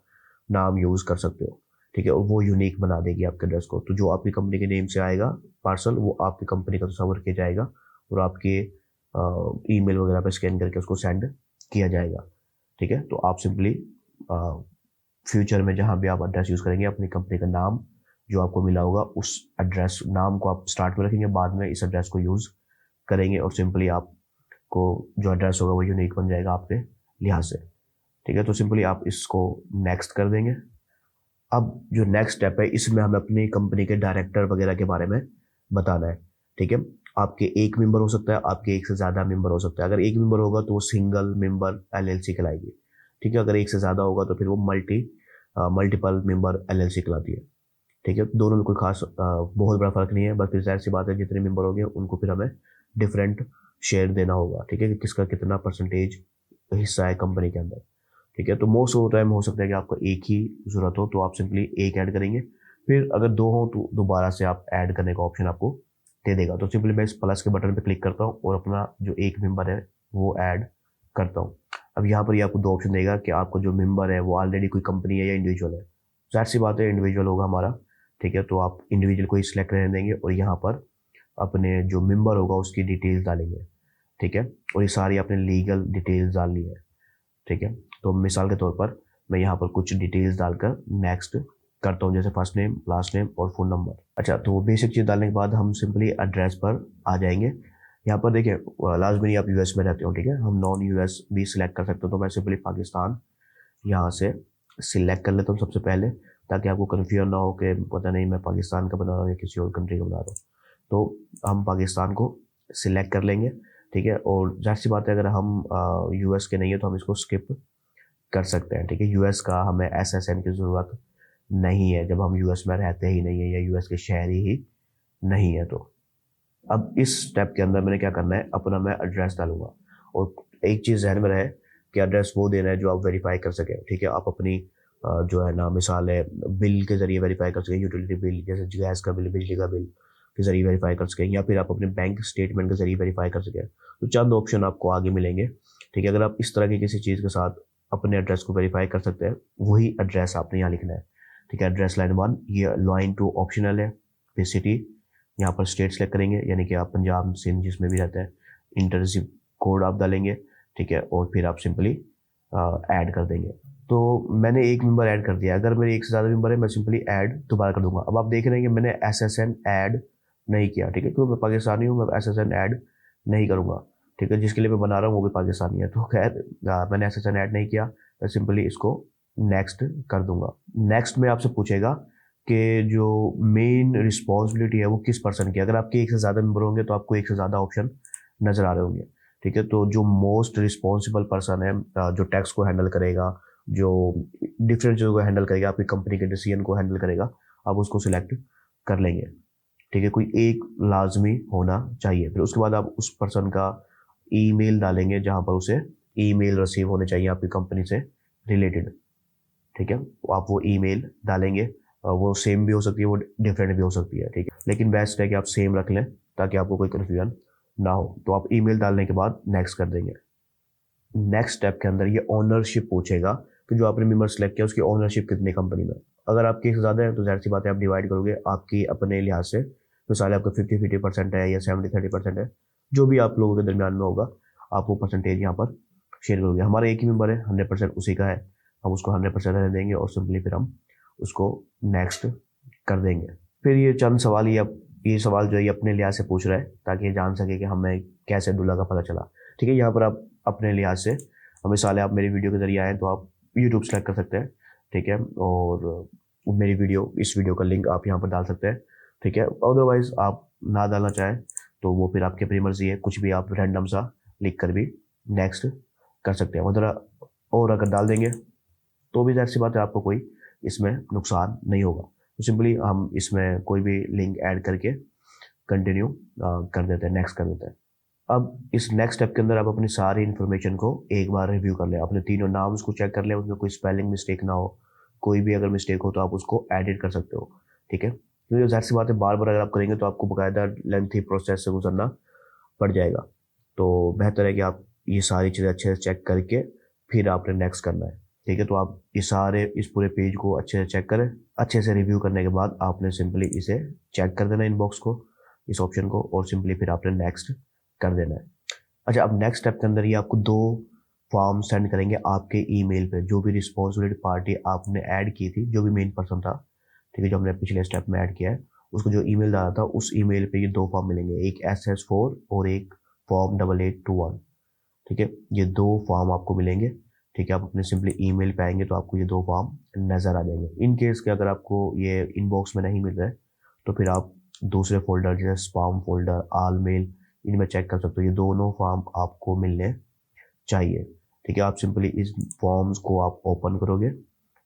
नाम यूज कर सकते हो, ठीक है, और वो यूनिक बना देगी आपके एड्रेस को। तो जो आपकी कंपनी के नेम से आएगा पार्सल, वो आपकी कंपनी का तस्वर किया जाएगा और आपके ईमेल वगैरह पे स्कैन करके उसको सेंड किया जाएगा, ठीक है। तो आप सिंपली फ्यूचर में जहाँ भी आप एड्रेस यूज़ करेंगे अपनी कंपनी का नाम जो आपको मिला होगा उस एड्रेस नाम को आप स्टार्ट में रखेंगे, बाद में इस एड्रेस को यूज़ करेंगे और सिंपली आपको जो एड्रेस होगा वो यूनिक बन जाएगा आपके लिहाज से, ठीक है। तो सिंपली आप इसको नेक्स्ट कर देंगे। अब जो नेक्स्ट स्टेप है इसमें हमें अपनी कंपनी के डायरेक्टर वगैरह के बारे में बताना है, ठीक है। आपके एक मेंबर हो सकता है, आपके एक से ज़्यादा मेंबर हो सकता है। अगर एक मेंबर होगा तो वो सिंगल मेंबर एलएलसी कहलाएगी, ठीक है। अगर एक से ज़्यादा होगा तो फिर वो मल्टीपल मेंबर एलएलसी कहलाती है, ठीक है। दोनों में कोई खास बहुत बड़ा फर्क नहीं है, बस फिर जाहिर सी बात है जितने मेंबर होंगे उनको फिर हमें डिफरेंट शेयर देना होगा, ठीक है, कि किसका कितना परसेंटेज हिस्सा है कंपनी के अंदर, ठीक है। तो मोस्ट ऑफ टाइम हो सकता है कि आपको एक ही ज़रूरत हो तो आप सिंपली एक ऐड करेंगे, फिर अगर 2 हो तो दोबारा से आप ऐड करने का ऑप्शन आपको दे देगा। तो सिंपली मैं इस प्लस के बटन पे क्लिक करता हूँ और अपना जो एक मेंबर है वो ऐड करता हूँ। अब यहाँ पर ये आपको 2 ऑप्शन देगा कि आपको जो मेंबर है वो ऑलरेडी कोई कंपनी है या इंडिविजुअल है। जाहिर सी बात है इंडिविजुअल होगा हमारा, ठीक है, तो आप इंडिविजुअल को ही सिलेक्ट रहने देंगे और यहाँ पर अपने जो मेंबर होगा उसकी डिटेल्स डालेंगे, ठीक है, और ये सारी आपने लीगल डिटेल्स डालनी है, ठीक है। तो मिसाल के तौर पर मैं यहाँ पर कुछ डिटेल्स डालकर नेक्स्ट करता हूँ, जैसे फर्स्ट नेम, लास्ट नेम और फ़ोन नंबर। अच्छा, तो बेसिक चीज़ डालने के बाद हम सिंपली एड्रेस पर आ जाएंगे। यहाँ पर देखिए, लाजमी आप यूएस में रहते हो, ठीक है, हम नॉन यूएस भी सिलेक्ट कर सकते हो। तो मैं सिंपली पाकिस्तान यहाँ से सिलेक्ट कर लेता हूँ सबसे पहले, ताकि आपको कन्फ्यूजन ना हो कि पता नहीं मैं पाकिस्तान का बना रहा हूँ या किसी और कंट्री का बना रहा हूँ। तो हम पाकिस्तान को सिलेक्ट कर लेंगे, ठीक है। और जाहिर सी बात है, अगर हम यूएस के नहीं है तो हम इसको स्किप कर सकते हैं, ठीक है। यूएस का हमें एसएसएन की ज़रूरत नहीं है जब हम यूएस में रहते ही नहीं है या यूएस के शहरी ही नहीं है। तो अब इस स्टेप के अंदर मैंने क्या करना है, अपना मैं एड्रेस डालूंगा। और एक चीज़ जहन में रहे कि एड्रेस वो देना है जो आप वेरीफाई कर सकें, ठीक है। आप अपनी जो है ना, मिसाल है, बिल के ज़रिए वेरीफाई कर सकें, यूटिलिटी बिल जैसे गैस का बिल, बिजली का बिल के ज़रिए वेरीफाई कर सकें, या फिर आप अपने बैंक स्टेटमेंट के ज़रिए वेरीफाई कर सकें। तो चंद ऑप्शन आपको आगे मिलेंगे, ठीक है। अगर आप इस तरह की किसी चीज़ के साथ अपने एड्रेस को वेरीफाई कर सकते हैं, वही एड्रेस आपने यहाँ लिखना है, ठीक है। एड्रेस लाइन 1, ये लाइन 2 ऑप्शनल है। फिर सिटी, यहाँ पर स्टेट सेलेक्ट करेंगे, यानी कि आप पंजाब, सिंध जिसमें भी रहते हैं, इंटर जिप कोड आप डालेंगे, ठीक है। और फिर आप सिंपली ऐड कर देंगे। तो मैंने एक मेंबर ऐड कर दिया। अगर मेरे एक से ज़्यादा मेंबर है, मैं सिंपली ऐड दोबारा कर दूंगा। अब आप देख रहे हैं कि मैंने एसएसएन ऐड नहीं किया, ठीक है, क्योंकि मैं पाकिस्तानी हूँ, मैं एसएसएन ऐड नहीं करूँगा, ठीक है। जिसके लिए मैं बना रहा हूँ वो भी पाकिस्तानी है, तो खैर मैंने एसएसएन ऐड नहीं किया। मैं सिंपली इसको नेक्स्ट कर दूंगा। नेक्स्ट में आपसे पूछेगा कि जो मेन रिस्पॉन्सिबिलिटी है वो किस पर्सन की है। अगर आपके एक से ज़्यादा मेंबर होंगे तो आपको एक से ज़्यादा ऑप्शन नज़र आ रहे होंगे, ठीक है। तो जो मोस्ट रिस्पॉन्सिबल पर्सन है, जो टैक्स को हैंडल करेगा, जो डिफरेंट चीज़ों को हैंडल करेगा, आपकी कंपनी के डिसीजन को हैंडल करेगा, आप उसको सिलेक्ट कर लेंगे, ठीक है। कोई एक लाजमी होना चाहिए। फिर उसके बाद आप उस पर्सन का ईमेल डालेंगे जहाँ पर उसे ईमेल रिसीव होने चाहिए आपकी कंपनी से रिलेटेड, ठीक है। तो आप वो ईमेल डालेंगे, वो सेम भी हो सकती है, वो डिफरेंट भी हो सकती है, ठीक है। लेकिन बेस्ट है कि आप सेम रख लें ताकि आपको कोई कन्फ्यूजन ना हो। तो आप ईमेल डालने के बाद नेक्स्ट कर देंगे। नेक्स्ट स्टेप के अंदर ये ओनरशिप पूछेगा कि जो आपने मेंबर सेलेक्ट किया उसकी ओनरशिप कितनी कंपनी में। अगर आपकी एक से ज़्यादा है तो जाहिर सी बात है आप डिवाइड करोगे आपकी अपने लिहाज से। मिसाल आपका 50-50% है या 70-30% है, जो भी आप लोगों के दरमियान में होगा, आप वो परसेंटेज यहाँ पर शेयर करोगे। हमारा एक ही मेंबर है, 100% उसी का है, हम उसको 100% रहने देंगे और सिंपली फिर हम उसको नेक्स्ट कर देंगे। फिर ये चंद सवाल, ये सवाल जो है ये अपने लिहाज से पूछ रहा है ताकि ये जान सके कि हमें कैसे दूल्हा का पता चला, ठीक है। यहाँ पर आप अपने लिहाज से, मिसाल है आप मेरी वीडियो के जरिए आए तो आप यूट्यूब सेलेक्ट कर सकते हैं, ठीक है। और मेरी वीडियो, इस वीडियो का लिंक आप यहाँ पर डाल सकते हैं, ठीक है। अदरवाइज आप ना डालना चाहें तो वो फिर आपकी अपनी मर्जी है, कुछ भी आप रैंडम सा लिख कर भी नेक्स्ट कर सकते हैं मतलब। और अगर डाल देंगे तो भी जाहिर सी बात है आपको कोई इसमें नुकसान नहीं होगा। तो सिंपली हम इसमें कोई भी लिंक ऐड करके कंटिन्यू कर देते हैं, नेक्स्ट कर देते हैं। अब इस नेक्स्ट स्टेप के अंदर आप अपनी सारी इन्फॉर्मेशन को एक बार रिव्यू कर लें, अपने तीनों नाम्स को चेक कर लें, उसमें कोई स्पेलिंग मिस्टेक ना हो। कोई भी अगर मिस्टेक हो तो आप उसको एडिट कर सकते हो, ठीक है। क्योंकि जाहिर सी बात है बार बार अगर आप करेंगे तो आपको बाकायदा लेंथी प्रोसेस से गुजरना पड़ जाएगा। तो बेहतर है कि आप ये सारी चीज़ें अच्छे से चेक करके फिर आपने नेक्स्ट करना है, ठीक है। तो आप इस पूरे पेज को अच्छे से चेक करें। अच्छे से रिव्यू करने के बाद आपने सिंपली इसे चेक कर देना, इनबॉक्स को, इस ऑप्शन को, और सिंपली फिर आपने नेक्स्ट कर देना है। अच्छा, अब नेक्स्ट स्टेप के अंदर ये आपको 2 फॉर्म सेंड करेंगे आपके ईमेल पे। जो भी रिस्पॉन्सिबिलिटी पार्टी आपने ऐड की थी, जो भी मेन पर्सन था, ठीक है, जो हमने पिछले स्टेप में ऐड किया है, उसको जो ईमेल डाला था उस ईमेल पे ये 2 फॉर्म मिलेंगे, एक SS4 और एक फॉर्म 8821, ठीक है। ये 2 फॉर्म आपको मिलेंगे, ठीक है। आप अपने सिंपली ईमेल पे आएंगे तो आपको ये 2 फॉर्म नज़र आ जाएंगे। इन केस के अगर आपको ये इनबॉक्स में नहीं मिल रहा है तो फिर आप दूसरे फोल्डर जैसे स्पैम फोल्डर, आल मेल, इनमें चेक कर सकते हो। ये दोनों फॉर्म आपको मिलने चाहिए, ठीक है। आप सिंपली इस फॉर्म्स को आप ओपन करोगे,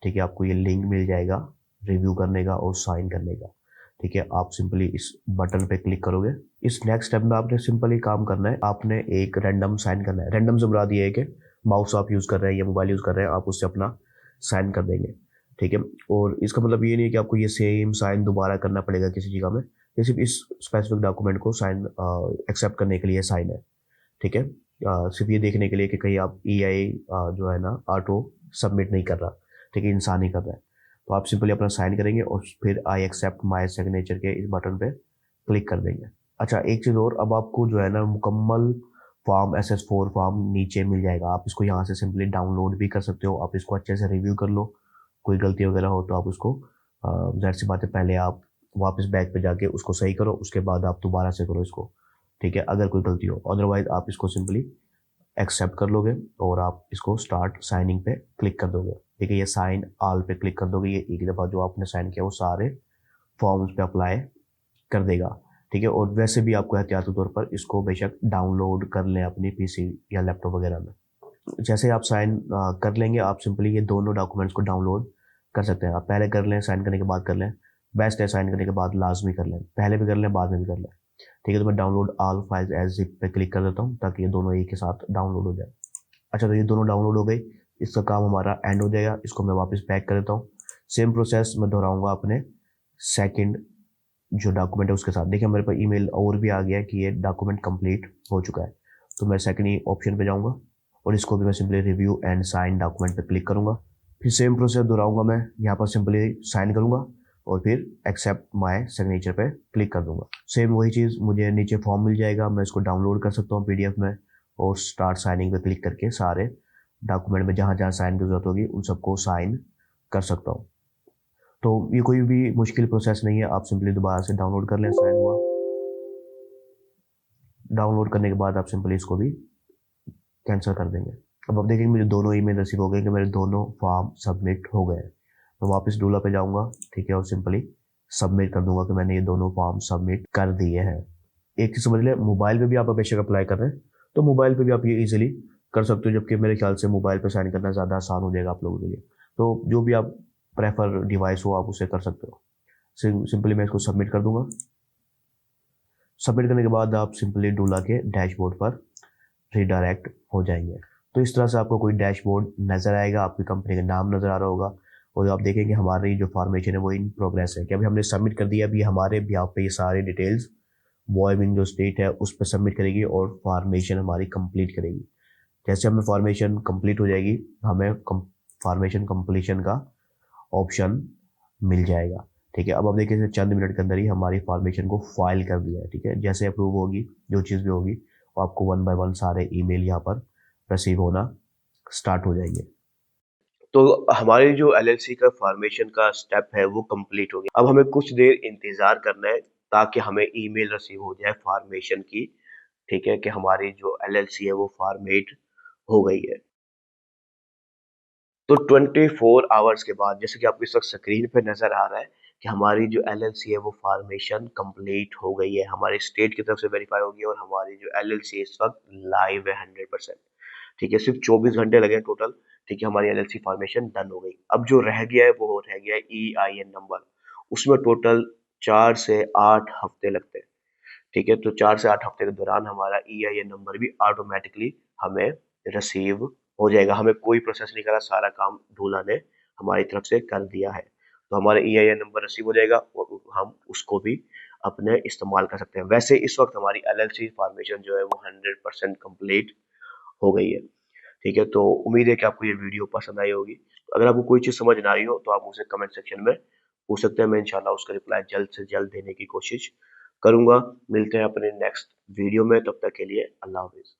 ठीक है, आपको ये लिंक मिल जाएगा रिव्यू करने का और साइन करने का, ठीक है। आप सिंपली इस बटन पे क्लिक करोगे। इस नेक्स्ट स्टेप में आपने सिंपली काम करना है, आपने एक रैंडम साइन करना है। रैंडम से मुराद ये है कि माउस आप यूज़ कर रहे हैं या मोबाइल यूज़ कर रहे हैं, आप उससे अपना साइन कर देंगे, ठीक है। और इसका मतलब ये नहीं है कि आपको ये सेम साइन दोबारा करना पड़ेगा किसी जगह में, ये सिर्फ इस स्पेसिफिक डॉक्यूमेंट को साइन एक्सेप्ट करने के लिए साइन है, ठीक है। सिर्फ ये देखने के लिए कि कहीं आप EI जो है ना ऑटो सबमिट नहीं कर रहा, ठीक है, इंसान ही कर रहा है। तो आप सिंपली अपना साइन करेंगे और फिर आई एक्सेप्ट माई सिग्नेचर के इस बटन पे क्लिक कर देंगे। अच्छा, एक चीज़ और, अब आपको जो है ना मुकम्मल फॉर्म SS4 फॉर्म नीचे मिल जाएगा। आप इसको यहाँ से सिंपली डाउनलोड भी कर सकते हो, आप इसको अच्छे से रिव्यू कर लो, कोई गलती वगैरह हो तो आप उसको ज़ाहिर सी बात है, पहले आप वापस बैक पे जाके उसको सही करो, उसके बाद आप दोबारा से करो इसको, ठीक है, अगर कोई गलती हो। अदरवाइज आप इसको सिंपली एक्सेप्ट कर लोगे और आप इसको स्टार्ट साइनिंग पे क्लिक कर दोगे, ठीक है। ये साइन आल पे क्लिक कर दोगे, ये एक दफ़ा जो आपने साइन किया वो सारे फॉर्म्स पे अप्लाई कर देगा, ठीक है। और वैसे भी आपको एहतियाती तौर पर इसको बेशक डाउनलोड कर लें अपनी पीसी या लैपटॉप वगैरह में। जैसे आप साइन कर लेंगे, आप सिंपली ये दोनों डॉक्यूमेंट्स को डाउनलोड कर सकते हैं। आप पहले कर लें, साइन करने के बाद कर लें, बेस्ट है साइन करने के बाद लाजमी कर लें, पहले भी कर लें बाद में भी कर लें, ठीक है। तो मैं download all files as zip पे क्लिक कर देता हूँ ताकि ये दोनों एक के साथ डाउनलोड हो जाए। अच्छा, तो ये दोनों डाउनलोड हो गई, इसका काम हमारा एंड हो जाएगा। इसको मैं वापस बैक कर देता हूँ। सेम प्रोसेस मैं दोहराऊंगा अपने सेकंड जो डॉक्यूमेंट है उसके साथ। देखिए मेरे पास ईमेल और भी आ गया है कि ये डॉक्यूमेंट कंप्लीट हो चुका है। तो मैं सेकंड ही ऑप्शन पे जाऊंगा और इसको भी मैं simply review and sign document पे क्लिक करूंगा। फिर सेम प्रोसेस दोहराऊंगा, मैं यहाँ पर सिंपली साइन करूंगा और फिर एक्सेप्ट माय सिग्नेचर पे क्लिक कर दूंगा। सेम वही चीज़, मुझे नीचे फॉर्म मिल जाएगा, मैं इसको डाउनलोड कर सकता हूँ पीडीएफ में और स्टार्ट साइनिंग पे क्लिक करके सारे डॉक्यूमेंट में जहाँ जहाँ साइन की जरूरत होगी उन सबको साइन कर सकता हूँ। तो ये कोई भी मुश्किल प्रोसेस नहीं है, आप सिंपली दोबारा से डाउनलोड कर लें। साइन हुआ, डाउनलोड करने के बाद आप सिंपली इसको भी कैंसिल कर देंगे। अब आप देखेंगे मुझे दोनों ईमेल रिसीव हो गए कि मेरे दोनों फॉर्म सबमिट हो गए। मैं वापस डूला पे जाऊंगा, ठीक है, और सिंपली सबमिट कर दूंगा कि मैंने ये दोनों फॉर्म सबमिट कर दिए हैं। एक चीज समझ ले, मोबाइल पे भी आप बेशक अप्लाई कर रहे हैं तो मोबाइल पे भी आप ये इजीली कर सकते हो, जबकि मेरे ख्याल से मोबाइल पे साइन करना ज़्यादा आसान हो जाएगा आप लोगों के लिए। तो जो भी आप प्रेफर डिवाइस हो आप उसे कर सकते हो। सिंपली मैं इसको सबमिट कर दूंगा। सबमिट करने के बाद आप सिंपली डूला के डैशबोर्ड पर रिडायरेक्ट हो जाएंगे। तो इस तरह से आपको कोई डैशबोर्ड नज़र आएगा, आपकी कंपनी का नाम नज़र आ रहा होगा और आप देखेंगे हमारी जो फॉर्मेशन है वो इन प्रोग्रेस है कि अभी हमने सबमिट कर दिया। अभी हमारे यहाँ पे ये सारे डिटेल्स बॉयविंग जो स्टेट है उस पर सबमिट करेगी और फॉर्मेशन हमारी कंप्लीट करेगी। जैसे हमें फॉर्मेशन कंप्लीट हो जाएगी, हमें फॉर्मेशन कंप्लीशन का ऑप्शन मिल जाएगा, ठीक है। अब आप देखिए चंद मिनट के अंदर ही हमारी फॉर्मेशन को फाइल कर दिया है, ठीक है। जैसे अप्रूव होगी जो चीज़ भी होगी वो आपको वन बाय वन सारे ईमेल यहाँ पर रिसीव होना स्टार्ट हो जाएंगे। तो हमारी जो एलएलसी का फॉर्मेशन का स्टेप है वो कंप्लीट हो गया। अब हमें कुछ देर इंतजार करना है ताकि हमें ईमेल रिसीव हो जाए फॉर्मेशन की, ठीक है, कि हमारी जो एलएलसी है वो फॉर्मेट हो गई है। तो 24 आवर्स के बाद, जैसे कि आपको इस वक्त स्क्रीन पे नजर आ रहा है कि हमारी जो एलएलसी है वो फॉर्मेशन कंप्लीट हो गई है, हमारे स्टेट की तरफ से वेरीफाई होगी और हमारी जो एलएलसी इस वक्त लाइव है 100%, ठीक है। सिर्फ 24 घंटे लगे टोटल, ठीक है, हमारी एलएलसी फॉर्मेशन डन हो गई। अब जो रह गया है वो रह गया है EIN नंबर, उसमें टोटल 4 से 8 हफ्ते लगते हैं, ठीक है। तो 4 से 8 हफ्ते के दौरान हमारा EIN नंबर भी ऑटोमेटिकली हमें रिसीव हो जाएगा। हमें कोई प्रोसेस नहीं करा, सारा काम ढूला ने हमारी तरफ से कर दिया है। तो हमारा EIN नंबर रिसीव हो जाएगा और हम उसको भी अपने इस्तेमाल कर सकते हैं। वैसे इस वक्त हमारी LLC फॉर्मेशन जो है वो 100% कंप्लीट हो गई है, ठीक है। तो उम्मीद है कि आपको ये वीडियो पसंद आई होगी। अगर आपको कोई चीज़ समझ ना आई हो तो आप मुझे कमेंट सेक्शन में पूछ सकते हैं, मैं इंशाल्लाह उसका रिप्लाई जल्द से जल्द देने की कोशिश करूंगा। मिलते हैं अपने नेक्स्ट वीडियो में, तब तक के लिए अल्लाह हाफिज।